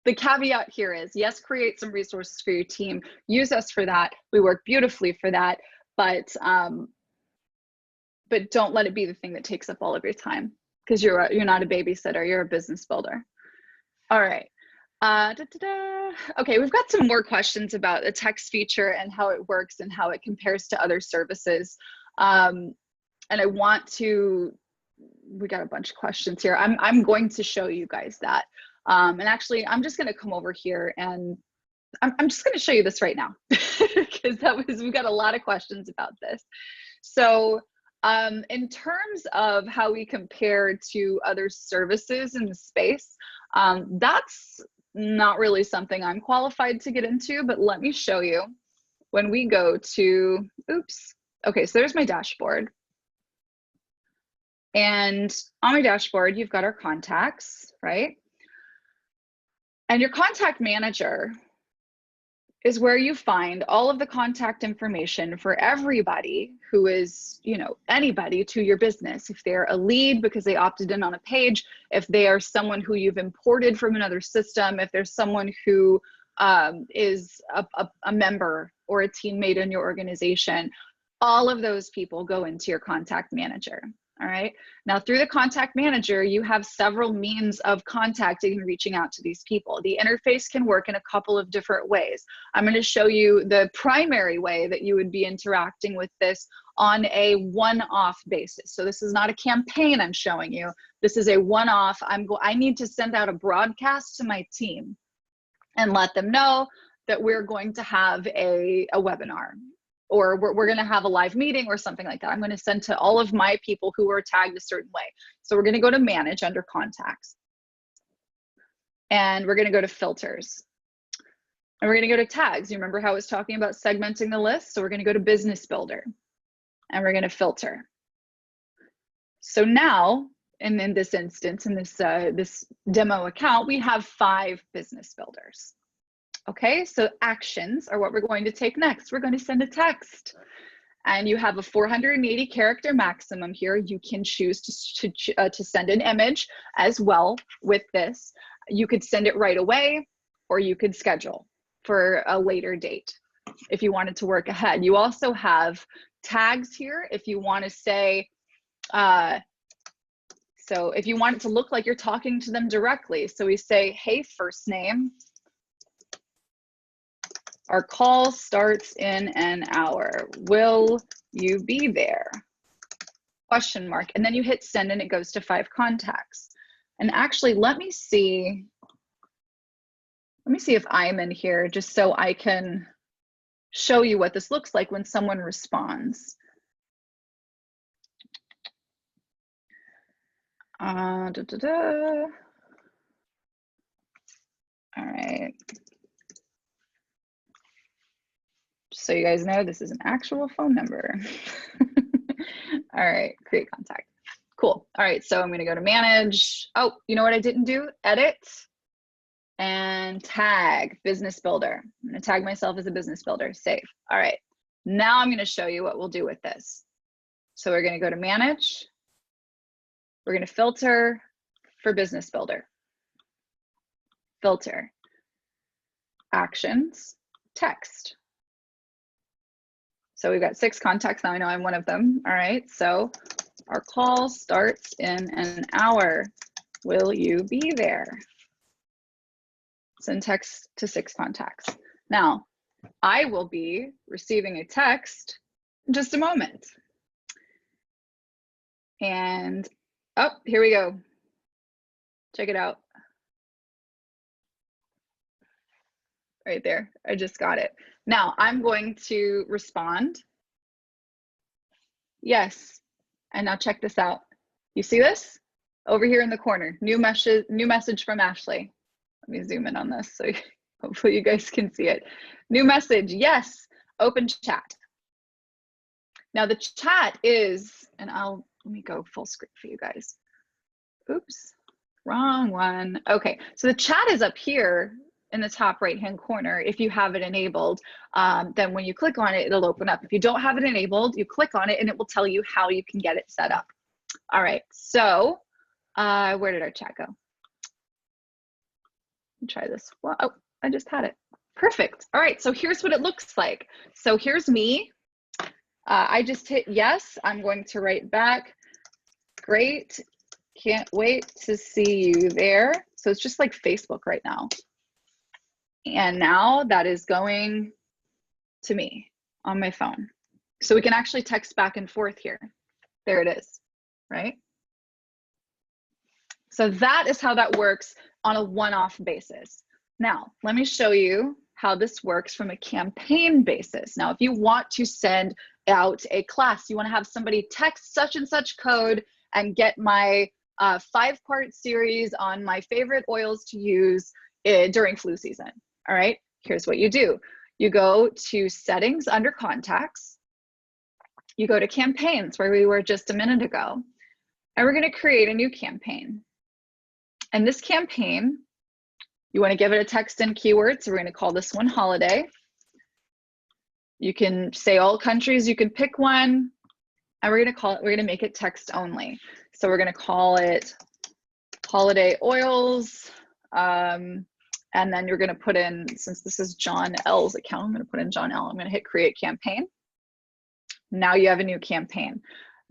the caveat here is, yes, create some resources for your team. Use us for that. We work beautifully for that, but don't let it be the thing that takes up all of your time, because you're not a babysitter, you're a business builder. All right. Okay, we've got some more questions about the text feature and how it works and how it compares to other services. And I want to, we got a bunch of questions here. I'm going to show you guys that. And actually, I'm just going to come over here and I'm just going to show you this right now, because we've got a lot of questions about this. So in terms of how we compare to other services in the space, that's not really something I'm qualified to get into, but let me show you. When we go to, oops, okay, so there's my dashboard. And on my dashboard, you've got our contacts, right? And your contact manager is where you find all of the contact information for everybody who is, you know, anybody to your business. If they're a lead because they opted in on a page, if they are someone who you've imported from another system, if there's someone who is a member or a teammate in your organization, all of those people go into your contact manager. All right. Now, through the contact manager, you have several means of contacting and reaching out to these people. The interface can work in a couple of different ways. I'm going to show you the primary way that you would be interacting with this on a one-off basis. So this is not a campaign I'm showing you. This is a one-off. I need to send out a broadcast to my team and let them know that we're going to have a webinar, or we're going to have a live meeting or something like that. I'm going to send to all of my people who are tagged a certain way. So we're going to go to manage under contacts. And we're going to go to filters. And we're going to go to tags. You remember how I was talking about segmenting the list? So we're going to go to business builder. And we're going to filter. So now, in this instance, in this demo account, we have 5 business builders. Okay, so actions are what we're going to take next. We're going to send a text. And you have a 480 character maximum here. You can choose to send an image as well with this. You could send it right away, or you could schedule for a later date if you wanted to work ahead. You also have tags here if you want to say, so if you want it to look like you're talking to them directly. So we say, hey, first name. Our call starts in an hour. Will you be there? Question mark. And then you hit send and it goes to 5 contacts. And actually, let me see if I'm in here just so I can show you what this looks like when someone responds. All right. So you guys know this is an actual phone number. All right, create contact. Cool. All right, so I'm gonna go to manage. Oh, you know what I didn't do? Edit and tag business builder. I'm gonna tag myself as a business builder, save. All right, now I'm gonna show you what we'll do with this. So we're gonna go to manage. We're gonna filter for business builder. Filter, actions, text. So we've got 6 contacts now. I know I'm one of them. All right, so our call starts in an hour. Will you be there? Send text to 6 contacts. Now, I will be receiving a text in just a moment. And, oh, here we go. Check it out. Right there, I just got it. Now, I'm going to respond. Yes, and now check this out. You see this? Over here in the corner, new message from Ashley. Let me zoom in on this so hopefully you guys can see it. New message, yes, open chat. Now the chat is, and let me go full screen for you guys. Oops, wrong one. Okay, so the chat is up here in the top right-hand corner. If you have it enabled, then when you click on it, it'll open up. If you don't have it enabled, you click on it and it will tell you how you can get it set up. All right, so where did our chat go? Try this. Well, oh, I just had it. Perfect. All right, so here's what it looks like. So here's me. I just hit yes. I'm going to write back. Great. Can't wait to see you there. So it's just like Facebook right now. And now that is going to me on my phone. So we can actually text back and forth here. There it is, right? So that is how that works on a one-off basis. Now, let me show you how this works from a campaign basis. Now, if you want to send out a class, you want to have somebody text such and such code and get my 5-part series on my favorite oils to use during flu season. All right, here's what you do. You go to settings under contacts. You go to campaigns where we were just a minute ago, and we're going to create a new campaign. And this campaign, you want to give it a text and keyword. So we're going to call this one holiday. You can say all countries, you can pick one, and we're going to make it text only. So we're going to call it holiday oils. And then you're going to put in, since this is John L's account, I'm going to put in John L. I'm going to hit create campaign. Now you have a new campaign.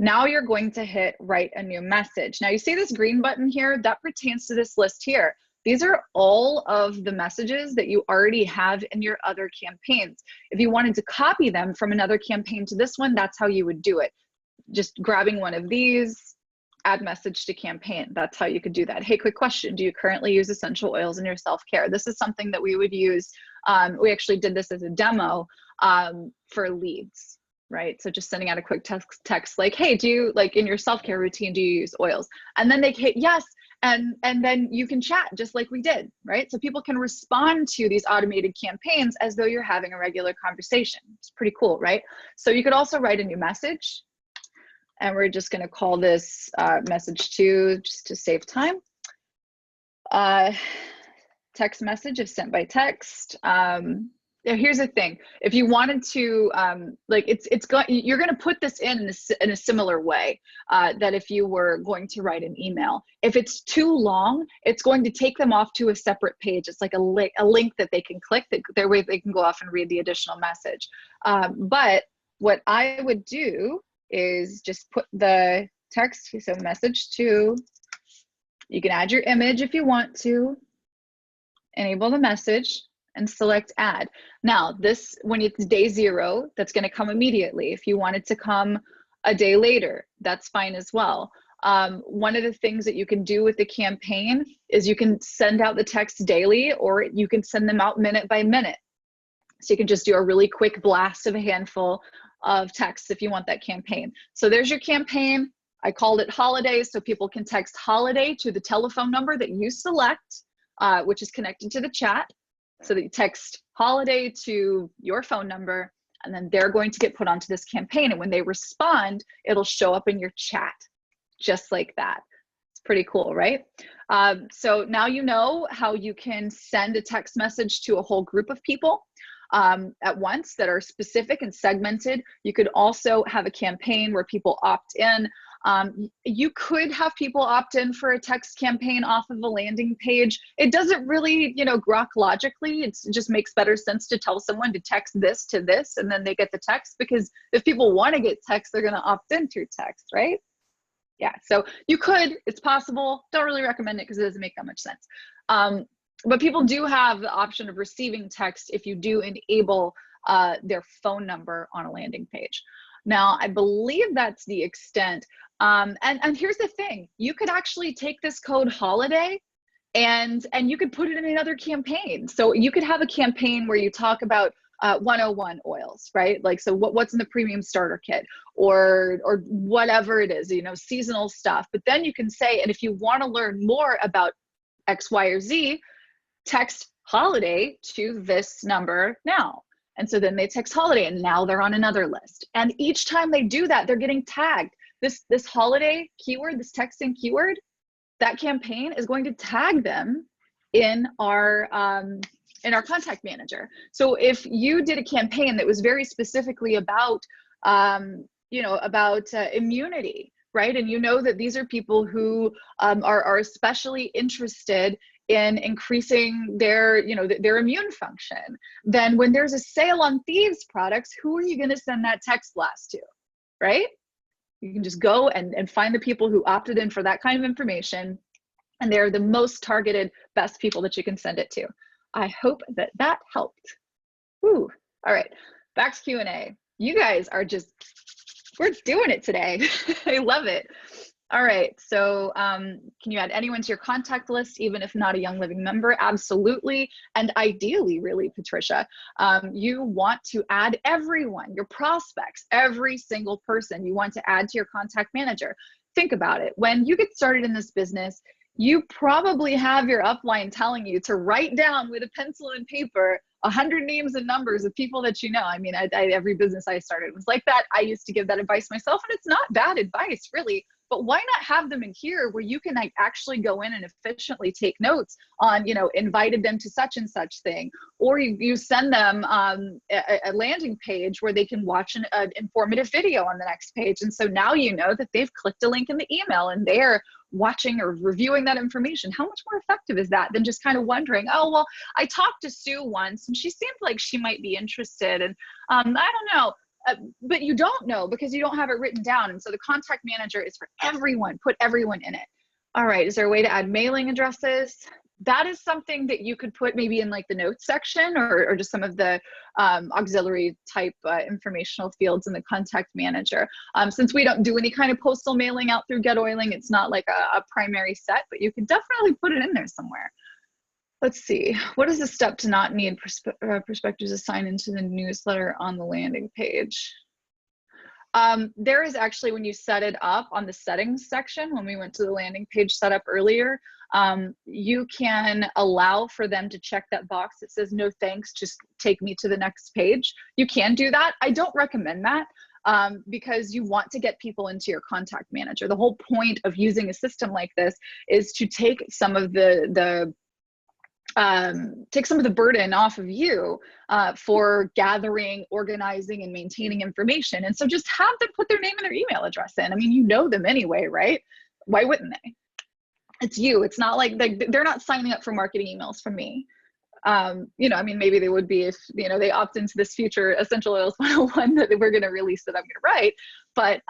Now you're going to hit write a new message. Now you see this green button here, that pertains to this list here. These are all of the messages that you already have in your other campaigns. If you wanted to copy them from another campaign to this one, that's how you would do it. Just grabbing one of these, add message to campaign. That's how you could do that. Hey, quick question. Do you currently use essential oils in your self-care? This is something that we would use. We actually did this as a demo for leads. Right? So just sending out a quick text like, hey, do you, like in your self-care routine, do you use oils? And then they hit yes, and then you can chat just like we did, right? So people can respond to these automated campaigns as though you're having a regular conversation. It's pretty cool, right? So you could also write a new message, and we're just gonna call this message 2 just to save time. Text message if sent by text. Now here's the thing, if you wanted to, like you're gonna put this in a similar way that if you were going to write an email. If it's too long, it's going to take them off to a separate page. It's like a link that they can click, that their way they can go off and read the additional message. But what I would do is just put the text, so message 2, you can add your image if you want to, enable the message, and select add. Now this, when it's day 0, that's going to come immediately. If you want it to come a day later, that's fine as well. One of the things that you can do with the campaign is you can send out the text daily, or you can send them out minute by minute. So you can just do a really quick blast of a handful of texts if you want that campaign. So there's your campaign. I called it holidays so people can text holiday to the telephone number that you select, which is connected to the chat. So that you text holiday to your phone number, and then they're going to get put onto this campaign. And when they respond, it'll show up in your chat, just like that. It's pretty cool, right? So now you know how you can send a text message to a whole group of people at once that are specific and segmented. You could also have a campaign where people opt in. You could have people opt in for a text campaign off of a landing page. It doesn't really, grok logically. It just makes better sense to tell someone to text this to this, and then they get the text, because if people want to get text, they're going to opt in through text, right? Yeah, so you could, it's possible. Don't really recommend it because it doesn't make that much sense. But people do have the option of receiving text if you do enable their phone number on a landing page. Now, I believe that's the extent. And here's the thing, you could actually take this code holiday and you could put it in another campaign. So you could have a campaign where you talk about 101 oils, right? Like, so what's in the premium starter kit, or whatever it is, seasonal stuff. But then you can say, and if you want to learn more about X, Y, or Z, text holiday to this number now. And so then they text holiday, and now they're on another list. And each time they do that, they're getting tagged. This holiday keyword, this texting keyword, that campaign is going to tag them in our contact manager. So if you did a campaign that was very specifically about, immunity, right? And you know that these are people who are especially interested in increasing their, their immune function, then when there's a sale on Thieves products, who are you going to send that text blast to, right? You can just go and find the people who opted in for that kind of information, and they're the most targeted, best people that you can send it to. I hope that helped. Woo. All right, back to Q&A. You guys are we're doing it today. I love it. All right, so can you add anyone to your contact list, even if not a Young Living member? Absolutely, and ideally, really, Patricia, you want to add everyone, your prospects, every single person you want to add to your contact manager. Think about it. When you get started in this business, you probably have your upline telling you to write down with a pencil and paper 100 names and numbers of people that you know. I mean, every business I started was like that. I used to give that advice myself, and it's not bad advice, really. But why not have them in here where you can actually go in and efficiently take notes on, invited them to such and such thing, or you send them a landing page where they can watch an informative video on the next page. And so now you know that they've clicked a link in the email and they're watching or reviewing that information. How much more effective is that than just kind of wondering, oh, well, I talked to Sue once and she seemed like she might be interested, and I don't know. But you don't know because you don't have it written down. And so the contact manager is for everyone. Put everyone in it. All right, is there a way to add mailing addresses? That is something that you could put maybe in like the notes section, or just some of the auxiliary type informational fields in the contact manager. Since we don't do any kind of postal mailing out through GetOiling, it's not like a primary set, but you could definitely put it in there somewhere. Let's see, what is the step to not need perspectives assigned into the newsletter on the landing page? There is actually, when you set it up on the settings section, when we went to the landing page setup earlier, you can allow for them to check that box that says, no thanks, just take me to the next page. You can do that. I don't recommend that. Because you want to get people into your contact manager. The whole point of using a system like this is to take some of the burden off of you for gathering, organizing, and maintaining information. And so just have them put their name and their email address in. I mean, you know them anyway, right? Why wouldn't they? It's you. It's not like they're not signing up for marketing emails from me. I mean, maybe they would be if, they opt into this future Essential Oils 101 that we're going to release that I'm going to write. But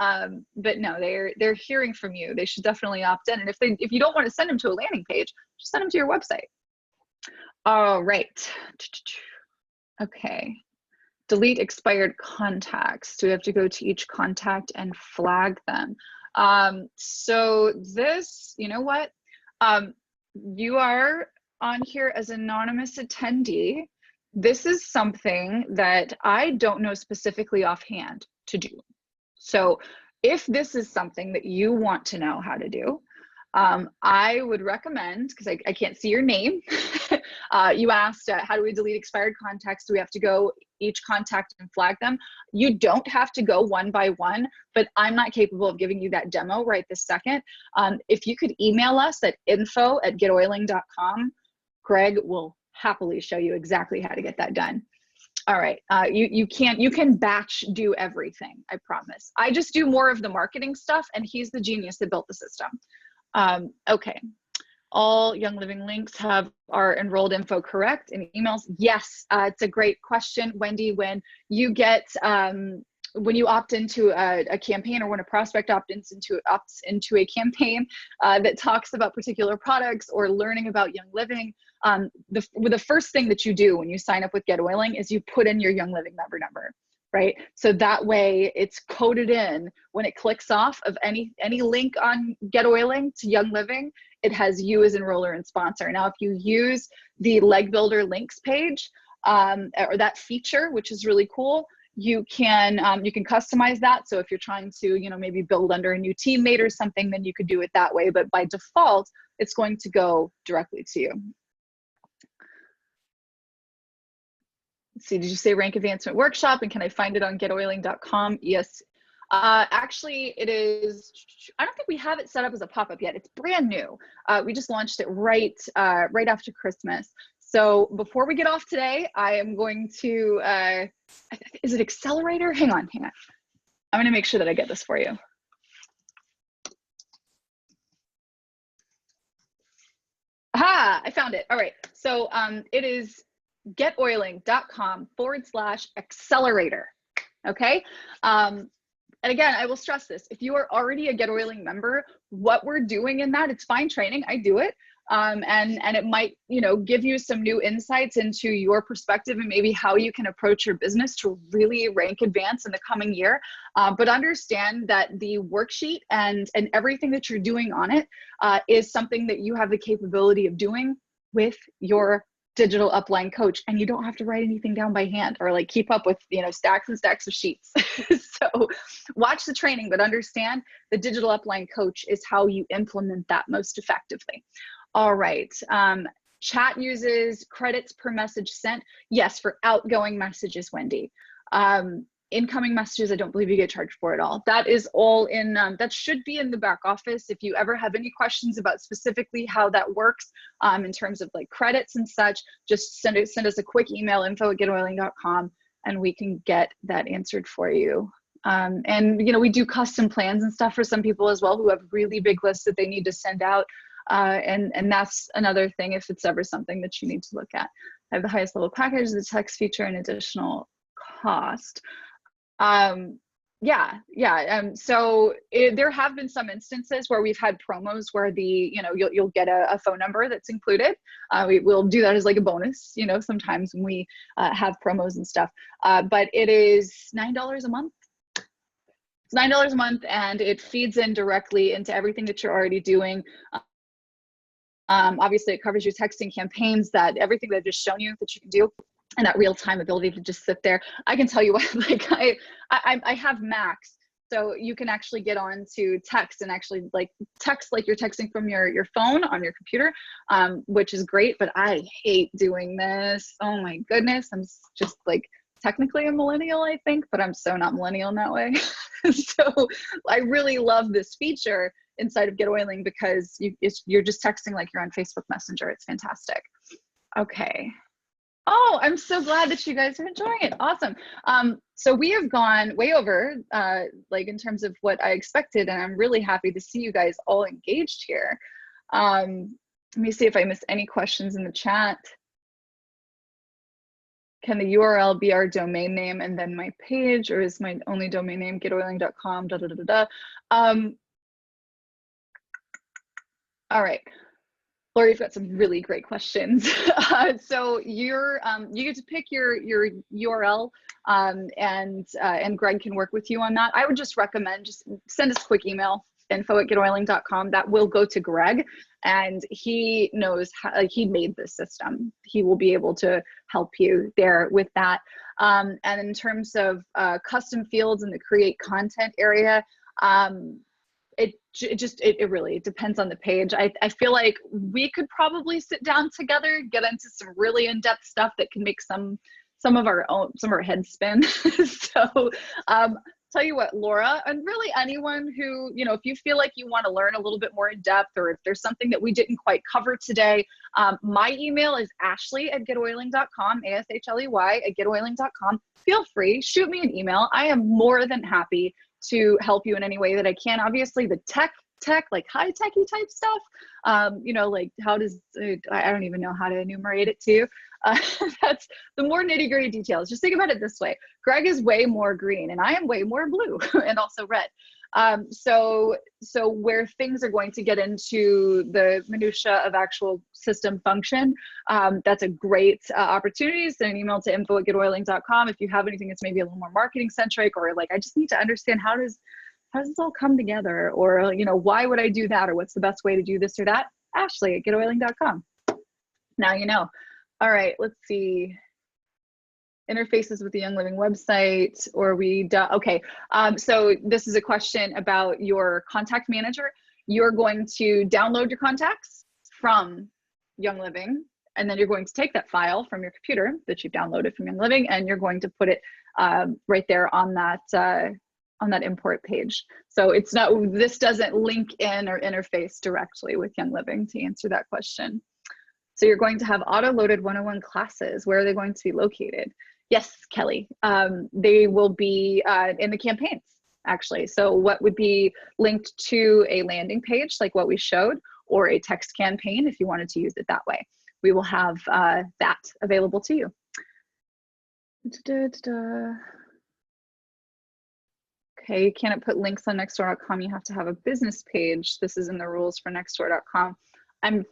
no, they're hearing from you. They should definitely opt in. And if you don't want to send them to a landing page, just send them to your website. All right. Okay. Delete expired contacts. Do we have to go to each contact and flag them? So this, you know what? You are on here as anonymous attendee. This is something that I don't know specifically offhand to do. So if this is something that you want to know how to do, I would recommend, because I can't see your name, you asked, how do we delete expired contacts? Do we have to go each contact and flag them. You don't have to go one by one, but I'm not capable of giving you that demo right this second. If you could email us at info@getoiling.com, Greg will happily show you exactly how to get that done. All right, you can batch do everything, I promise. I just do more of the marketing stuff, and he's the genius that built the system. Okay, all Young Living links have our enrolled info correct in emails? Yes, it's a great question, Wendy. When you get, when you opt into a campaign, or when a prospect opts into a campaign that talks about particular products or learning about Young Living, the first thing that you do when you sign up with GetOiling is you put in your Young Living member number, right? So that way it's coded in when it clicks off of any link on GetOiling to Young Living, it has you as enroller and sponsor. Now, if you use the Leg Builder links page, or that feature, which is really cool, you can customize that. So if you're trying to, you know, maybe build under a new teammate or something, then you could do it that way. But by default, it's going to go directly to you. Let's see, did you say rank advancement workshop, and can I find it on getoiling.com? Yes. Actually, it is, I don't think we have it set up as a pop-up yet. It's brand new. We just launched it right after Christmas. So before we get off today, I am going to, is it Accelerator? Hang on. I'm gonna make sure that I get this for you. Aha, I found it. All right, so it is getoiling.com/accelerator, okay? And again, I will stress this, if you are already a GetOiling member, what we're doing in that, it's fine training, I do it. And it might, you know, give you some new insights into your perspective and maybe how you can approach your business to really rank advance in the coming year. But understand that the worksheet and everything that you're doing on it is something that you have the capability of doing with your digital upline coach, and you don't have to write anything down by hand or like keep up with, you know, stacks and stacks of sheets. So watch the training, but understand the digital upline coach is how you implement that most effectively. All right, chat uses credits per message sent. Yes, for outgoing messages, Wendy. Incoming messages, I don't believe you get charged for at all. That is all in, that should be in the back office. If you ever have any questions about specifically how that works in terms of like credits and such, just send us a quick email, info@getoiling.com, and we can get that answered for you. And you know, we do custom plans and stuff for some people as well who have really big lists that they need to send out. And that's another thing if it's ever something that you need to look at. I have the highest level package, the text feature, and additional cost. So there have been some instances where we've had promos where you'll get a phone number that's included. We'll do that as like a bonus, you know, sometimes when we have promos and stuff. But it is $9 a month. It's $9 a month, and it feeds in directly into everything that you're already doing. Obviously, it covers your texting campaigns, that everything that I've just shown you that you can do, and that real-time ability to just sit there. I can tell you what, like I have Macs, so you can actually get on to text and actually like text like you're texting from your phone on your computer, which is great, but I hate doing this. Oh my goodness, I'm just like technically a millennial, I think, but I'm so not millennial in that way. So I really love this feature inside of GetOiling because you're just texting like you're on Facebook Messenger. It's fantastic. Okay. Oh, I'm so glad that you guys are enjoying it. Awesome. So we have gone way over, like in terms of what I expected, and I'm really happy to see you guys all engaged here. Let me see if I missed any questions in the chat. Can the URL be our domain name and then my page, or is my only domain name getoiling.com? All right. Laura, you've got some really great questions. So you get to pick your URL, and Greg can work with you on that. I would just recommend just send us a quick email, info@getoiling.com. That will go to Greg, and he knows how, like, he made this system. He will be able to help you there with that. And in terms of custom fields in the create content area, it really depends on the page. I feel like we could probably sit down together, get into some really in-depth stuff that can make some some of our heads spin. So tell you what, Laura, and really anyone who, you know, if you feel like you want to learn a little bit more in depth, or if there's something that we didn't quite cover today, my email is ashley@getoiling.com, ASHLEY@getoiling.com. Feel free, shoot me an email. I am more than happy to help you in any way that I can. Obviously the tech, like high techy type stuff, you know, like how does, I don't even know how to enumerate it to you. That's the more nitty gritty details. Just think about it this way. Greg is way more green and I am way more blue and also red. So where things are going to get into the minutia of actual system function, that's a great opportunity. Send an email to info@getoiling.com if you have anything that's maybe a little more marketing centric, or like, I just need to understand how does this all come together, or, you know, why would I do that, or what's the best way to do this or that? Ashley@getoiling.com. Now you know. All right, let's see. Interfaces with the Young Living website, or okay. So this is a question about your contact manager. You're going to download your contacts from Young Living, and then you're going to take that file from your computer that you've downloaded from Young Living, and you're going to put it right there on that import page. So it's not, this doesn't link in or interface directly with Young Living, to answer that question. So you're going to have auto-loaded 101 classes. Where are they going to be located? Yes, Kelly, they will be in the campaigns, actually. So what would be linked to a landing page, like what we showed, or a text campaign, if you wanted to use it that way. We will have that available to you. Okay, you can't put links on nextdoor.com. You have to have a business page. This is in the rules for nextdoor.com. I'm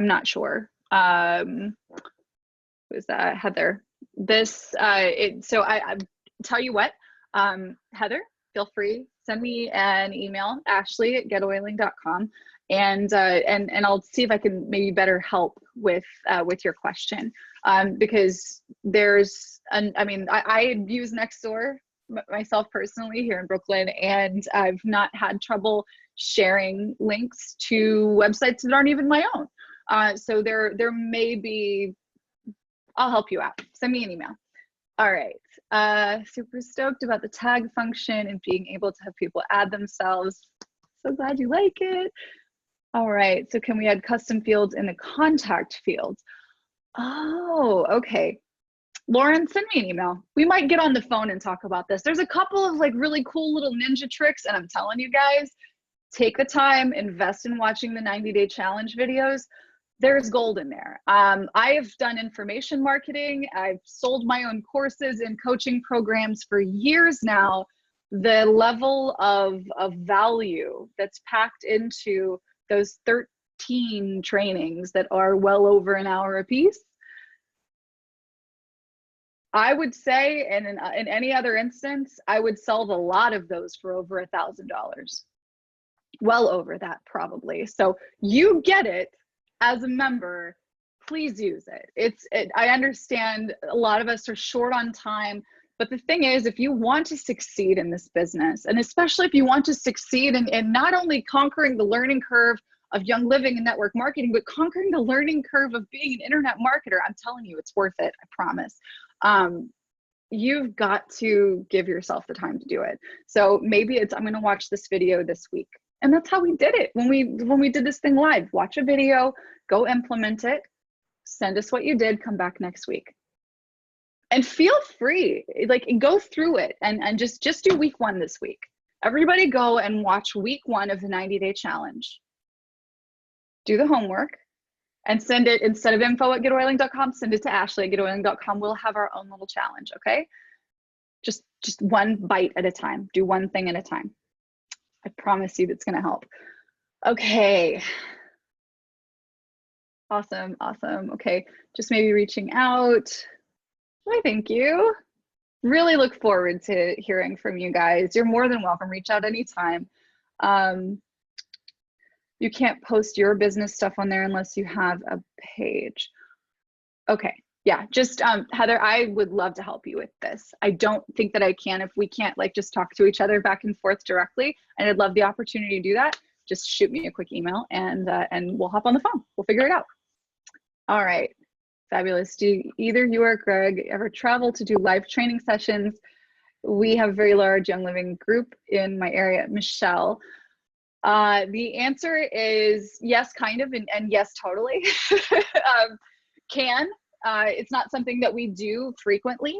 not sure. Who's that? Heather. This so I tell you what, Heather, feel free, send me an email, ashley@getoiling.com, and I'll see if I can maybe better help with your question, because there's I mean, I use Nextdoor myself personally here in Brooklyn, and I've not had trouble sharing links to websites that aren't even my own. So there may be, I'll help you out. Send me an email. All right. Super stoked about the tag function and being able to have people add themselves. So glad you like it. All right. So can we add custom fields in the contact fields? Oh, okay. Lauren, send me an email. We might get on the phone and talk about this. There's a couple of like really cool little ninja tricks, and I'm telling you guys, take the time, invest in watching the 90-day challenge videos. There's gold in there. I have done information marketing. I've sold my own courses and coaching programs for years now. The level of value that's packed into those 13 trainings that are well over an hour a piece, I would say, and in any other instance, I would sell a lot of those for over $1,000. Well over that, probably. So you get it as a member, please use it. I understand a lot of us are short on time, but the thing is, if you want to succeed in this business, and especially if you want to succeed in not only conquering the learning curve of Young Living and network marketing, but conquering the learning curve of being an internet marketer, I'm telling you, it's worth it, I promise. You've got to give yourself the time to do it. So maybe it's, I'm gonna watch this video this week. And that's how we did it when we did this thing live. Watch a video, go implement it, send us what you did, come back next week. And feel free, like, go through it and just do week 1 this week. Everybody go and watch week 1 of the 90-day challenge. Do the homework and send it, instead of info@getoiling.com, send it to ashley@getoiling.com. We'll have our own little challenge, okay? Just one bite at a time. Do one thing at a time. I promise you that's gonna help. Okay. Awesome, awesome. Okay, just maybe reaching out. Why, thank you. Really look forward to hearing from you guys. You're more than welcome. Reach out anytime. You can't post your business stuff on there unless you have a page. Okay, yeah, just Heather, I would love to help you with this. I don't think that I can if we can't like just talk to each other back and forth directly, and I'd love the opportunity to do that. Just shoot me a quick email and we'll hop on the phone. We'll figure it out. All right, Fabulous. Do either you or Greg ever travel to do live training sessions? We have a very large Young Living group in my area. Michelle, the answer is yes, kind of, and yes, totally. Can. It's not something that we do frequently.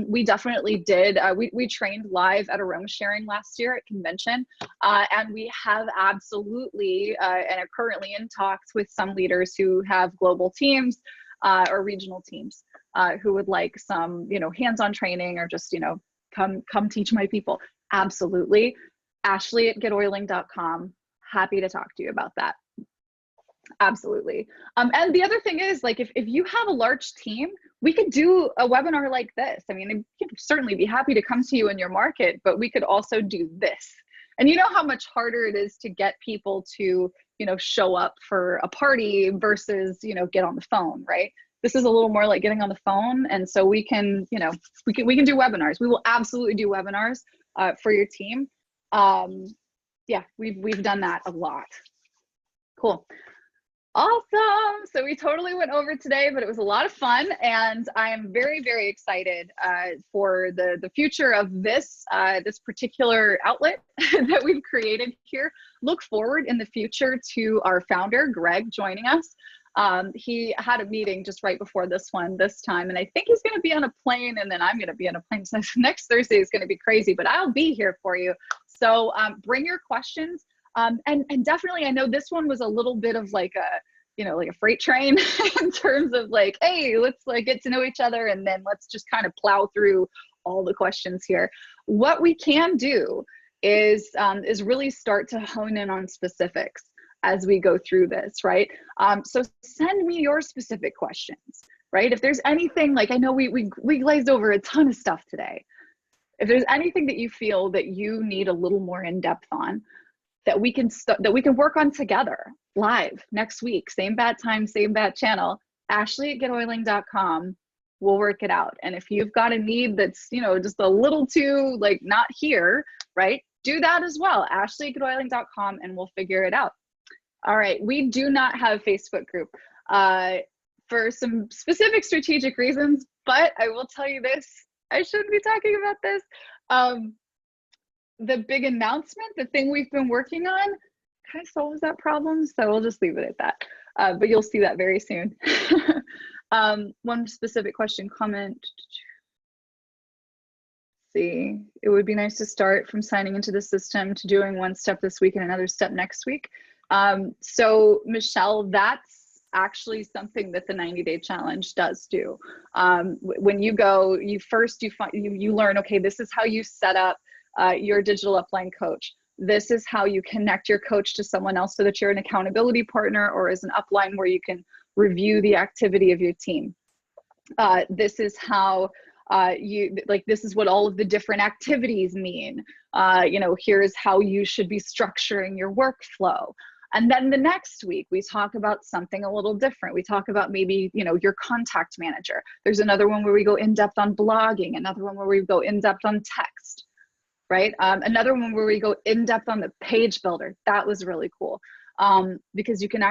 We definitely did. We trained live at aroma sharing last year at convention, and we have absolutely and are currently in talks with some leaders who have global teams or regional teams who would like some, hands-on training or just, come teach my people. Absolutely. Ashley at GetOiling.com. Happy to talk to you about that. Absolutely. And the other thing is, like, if you have a large team, we could do a webinar like this. I mean, I'd certainly be happy to come to you in your market, but we could also do this. And you know how much harder it is to get people to, show up for a party versus, get on the phone, right? This is a little more like getting on the phone. And so we can, we can do webinars. We will absolutely do webinars for your team. Yeah, we've done that a lot. Cool. Awesome. So we totally went over today, but it was a lot of fun, and I am very, very excited for the future of this this particular outlet that we've created here. Look forward in the future to our founder, Greg, joining us. He had a meeting just right before this time, and I think he's going to be on a plane, and then I'm going to be on a plane. So next Thursday is going to be crazy, but I'll be here for you. So bring your questions. And definitely, I know this one was a little bit of like a freight train in terms of like, hey, let's like get to know each other, and then let's just kind of plow through all the questions here. What we can do is really start to hone in on specifics as we go through this, right? So send me your specific questions, right? If there's anything, like, I know we glazed over a ton of stuff today. If there's anything that you feel that you need a little more in depth on, that we can work on together live next week, same bat time, same bat channel, Ashley at GetOiling.com. We'll work it out. And if you've got a need that's, just a little too like not here, right? Do that as well. Ashley at GetOiling.com, and we'll figure it out. All right. We do not have a Facebook group for some specific strategic reasons, but I will tell you this, I shouldn't be talking about this. The big announcement, the thing we've been working on, kind of solves that problem. So we'll just leave it at that. But you'll see that very soon. One specific question, comment. See, it would be nice to start from signing into the system to doing one step this week and another step next week. So Michelle, that's actually something that the 90-day challenge does do. When you go, you learn, okay, this is how you set up your digital upline coach. This is how you connect your coach to someone else so that you're an accountability partner or as an upline where you can review the activity of your team. This is how this is what all of the different activities mean. Here's how you should be structuring your workflow. And then the next week, we talk about something a little different. We talk about maybe, your contact manager. There's another one where we go in depth on blogging, another one where we go in depth on text. Right? Another one where we go in depth on the page builder. That was really cool because you can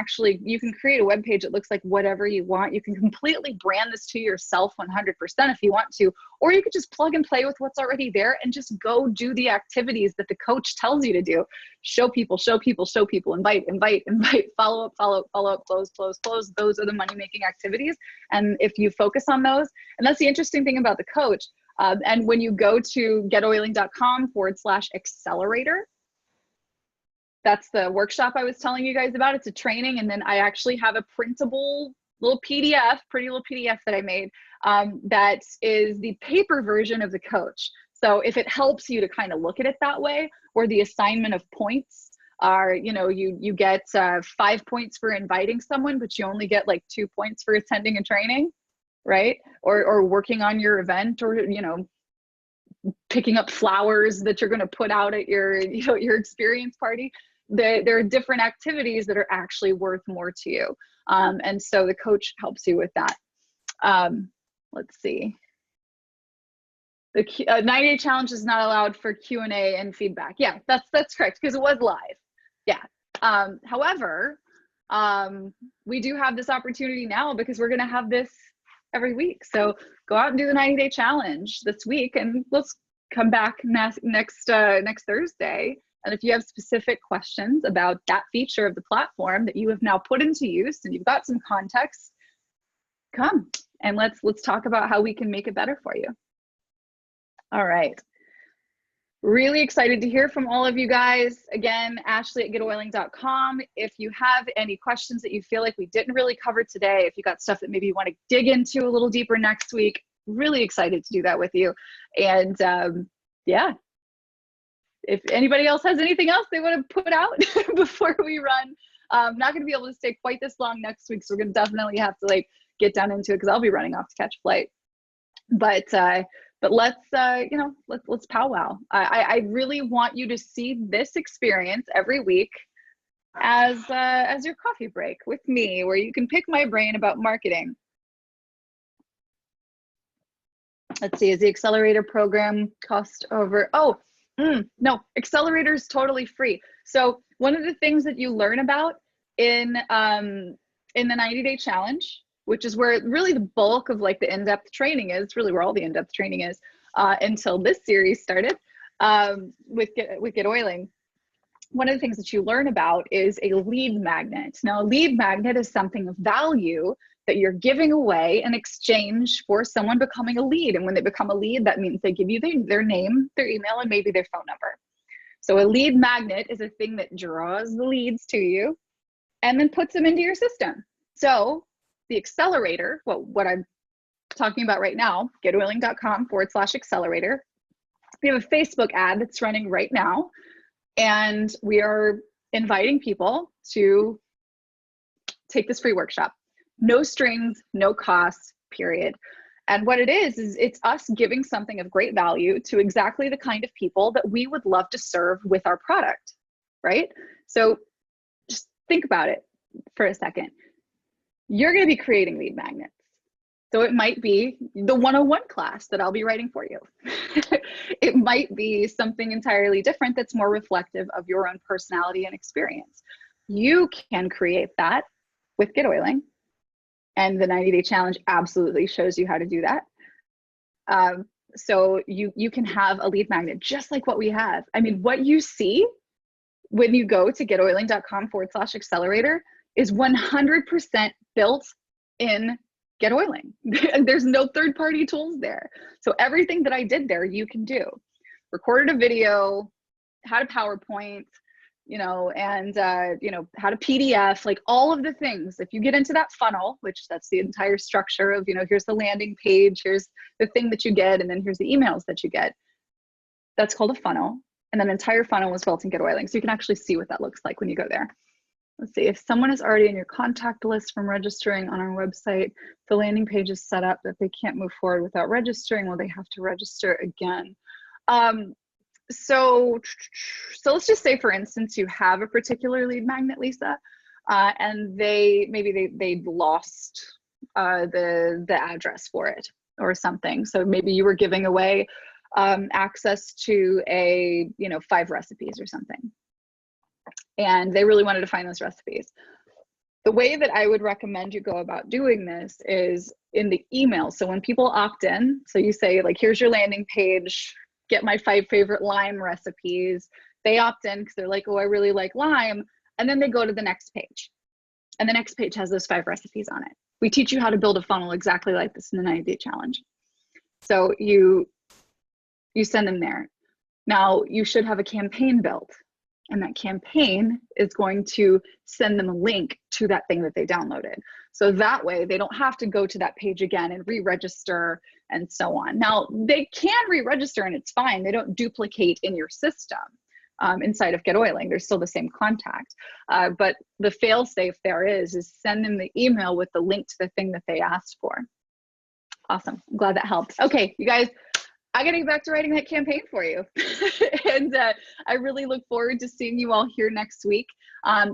create a web page that looks like whatever you want. You can completely brand this to yourself 100% if you want to, or you could just plug and play with what's already there and just go do the activities that the coach tells you to do. Show people, invite, follow up, close. Those are the money-making activities. And if you focus on those, and that's the interesting thing about the coach, and when you go to getoiling.com/accelerator, that's the workshop I was telling you guys about. It's a training. And then I actually have a printable little PDF, pretty little PDF that I made that is the paper version of the coach. So if it helps you to kind of look at it that way, or the assignment of points are, you get 5 points for inviting someone, but you only get like 2 points for attending a training. Right? Or working on your event, or, picking up flowers that you're going to put out at your, your experience party. There are different activities that are actually worth more to you. And so the coach helps you with that. Let's see. The 90-day challenge is not allowed for Q&A and feedback. Yeah, that's correct, because it was live. Yeah. However, we do have this opportunity now because we're going to have this every week. So go out and do the 90-day challenge this week, and let's come back next Thursday. And if you have specific questions about that feature of the platform that you have now put into use and you've got some context, come and let's talk about how we can make it better for you. All right. Really excited to hear from all of you guys. Again, Ashley@getoiling.com. If you have any questions that you feel like we didn't really cover today, if you got stuff that maybe you want to dig into a little deeper next week, really excited to do that with you. And yeah, if anybody else has anything else they want to put out before we run, I'm not going to be able to stay quite this long next week, so we're going to definitely have to like get down into it because I'll be running off to catch a flight. But let's you know, let's powwow. I really want you to see this experience every week as your coffee break with me, where you can pick my brain about marketing. Let's see, is the Accelerator program cost over? Oh, no, Accelerator is totally free. So one of the things that you learn about in the 90-day challenge, which is where really the bulk of like the in-depth training is, really where all the in-depth training is, until this series started with GetOiling. One of the things that you learn about is a lead magnet. Now, a lead magnet is something of value that you're giving away in exchange for someone becoming a lead. And when they become a lead, that means they give you their name, their email, and maybe their phone number. So a lead magnet is a thing that draws the leads to you and then puts them into your system. So the Accelerator, what I'm talking about right now, getoiling.com/accelerator. We have a Facebook ad that's running right now, and we are inviting people to take this free workshop. No strings, no costs, period. And what it is it's us giving something of great value to exactly the kind of people that we would love to serve with our product, right? So just think about it for a second. You're going to be creating lead magnets. So it might be the 101 class that I'll be writing for you. It might be something entirely different that's more reflective of your own personality and experience. You can create that with GetOiling, and the 90-day challenge absolutely shows you how to do that. So you can have a lead magnet just like what we have. I mean, what you see when you go to getoiling.com/accelerator is 100% built in GetOiling. There's no third-party tools there. So everything that I did there, you can do. Recorded a video, had a PowerPoint, you know, and you know, had a PDF, like all of the things. If you get into that funnel, which that's the entire structure of, you know, here's the landing page, here's the thing that you get, and then here's the emails that you get. That's called a funnel. And then the entire funnel was built in GetOiling. So you can actually see what that looks like when you go there. Let's see, if someone is already in your contact list from registering on our website, the landing page is set up that they can't move forward without registering. Will they have to register again? So let's just say, for instance, you have a particular lead magnet, Lisa, and maybe they lost the address for it or something. So maybe you were giving away access to 5 recipes or something, and they really wanted to find those recipes. The way that I would recommend you go about doing this is in the email. So when people opt in, so you say like, here's your landing page, get my 5 favorite lime recipes. They opt in because they're like, oh, I really like lime. And then they go to the next page. And the next page has those 5 recipes on it. We teach you how to build a funnel exactly like this in the 90-day challenge. So you send them there. Now you should have a campaign built. And that campaign is going to send them a link to that thing that they downloaded. So that way they don't have to go to that page again and re-register and so on. Now they can re-register and it's fine. They don't duplicate in your system inside of GetOiling. They're still the same contact. But the fail-safe there is send them the email with the link to the thing that they asked for. Awesome, I'm glad that helped. Okay, you guys, I gotta get back to writing that campaign for you. And I really look forward to seeing you all here next week.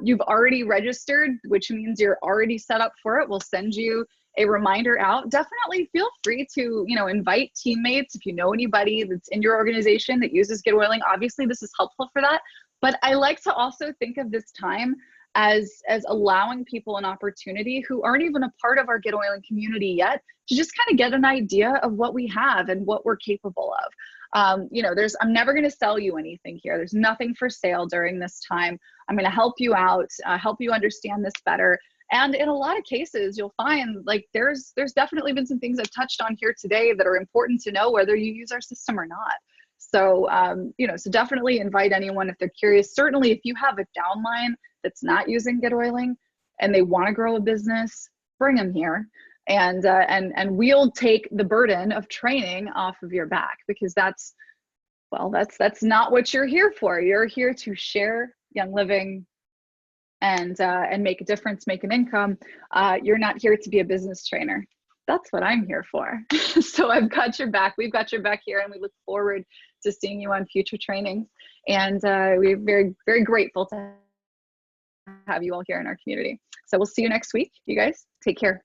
You've already registered, which means you're already set up for it. We'll send you a reminder out. Definitely feel free to, invite teammates if you know anybody that's in your organization that uses GetOiling. Obviously, this is helpful for that. But I like to also think of this time as allowing people an opportunity who aren't even a part of our GetOiling community yet to just kind of get an idea of what we have and what we're capable of. You know, I'm never going to sell you anything here. There's nothing for sale during this time. I'm going to help you out, help you understand this better. And in a lot of cases, you'll find like there's definitely been some things I've touched on here today that are important to know whether you use our system or not. So, you know, so definitely invite anyone if they're curious. Certainly, if you have a downline that's not using GetOiling and they want to grow a business, bring them here. And we'll take the burden of training off of your back, because that's not what you're here for. You're here to share Young Living and make a difference, make an income. You're not here to be a business trainer. That's what I'm here for. So I've got your back. We've got your back here, and we look forward to seeing you on future trainings. And we're very, very grateful to have you all here in our community. So we'll see you next week. You guys take care.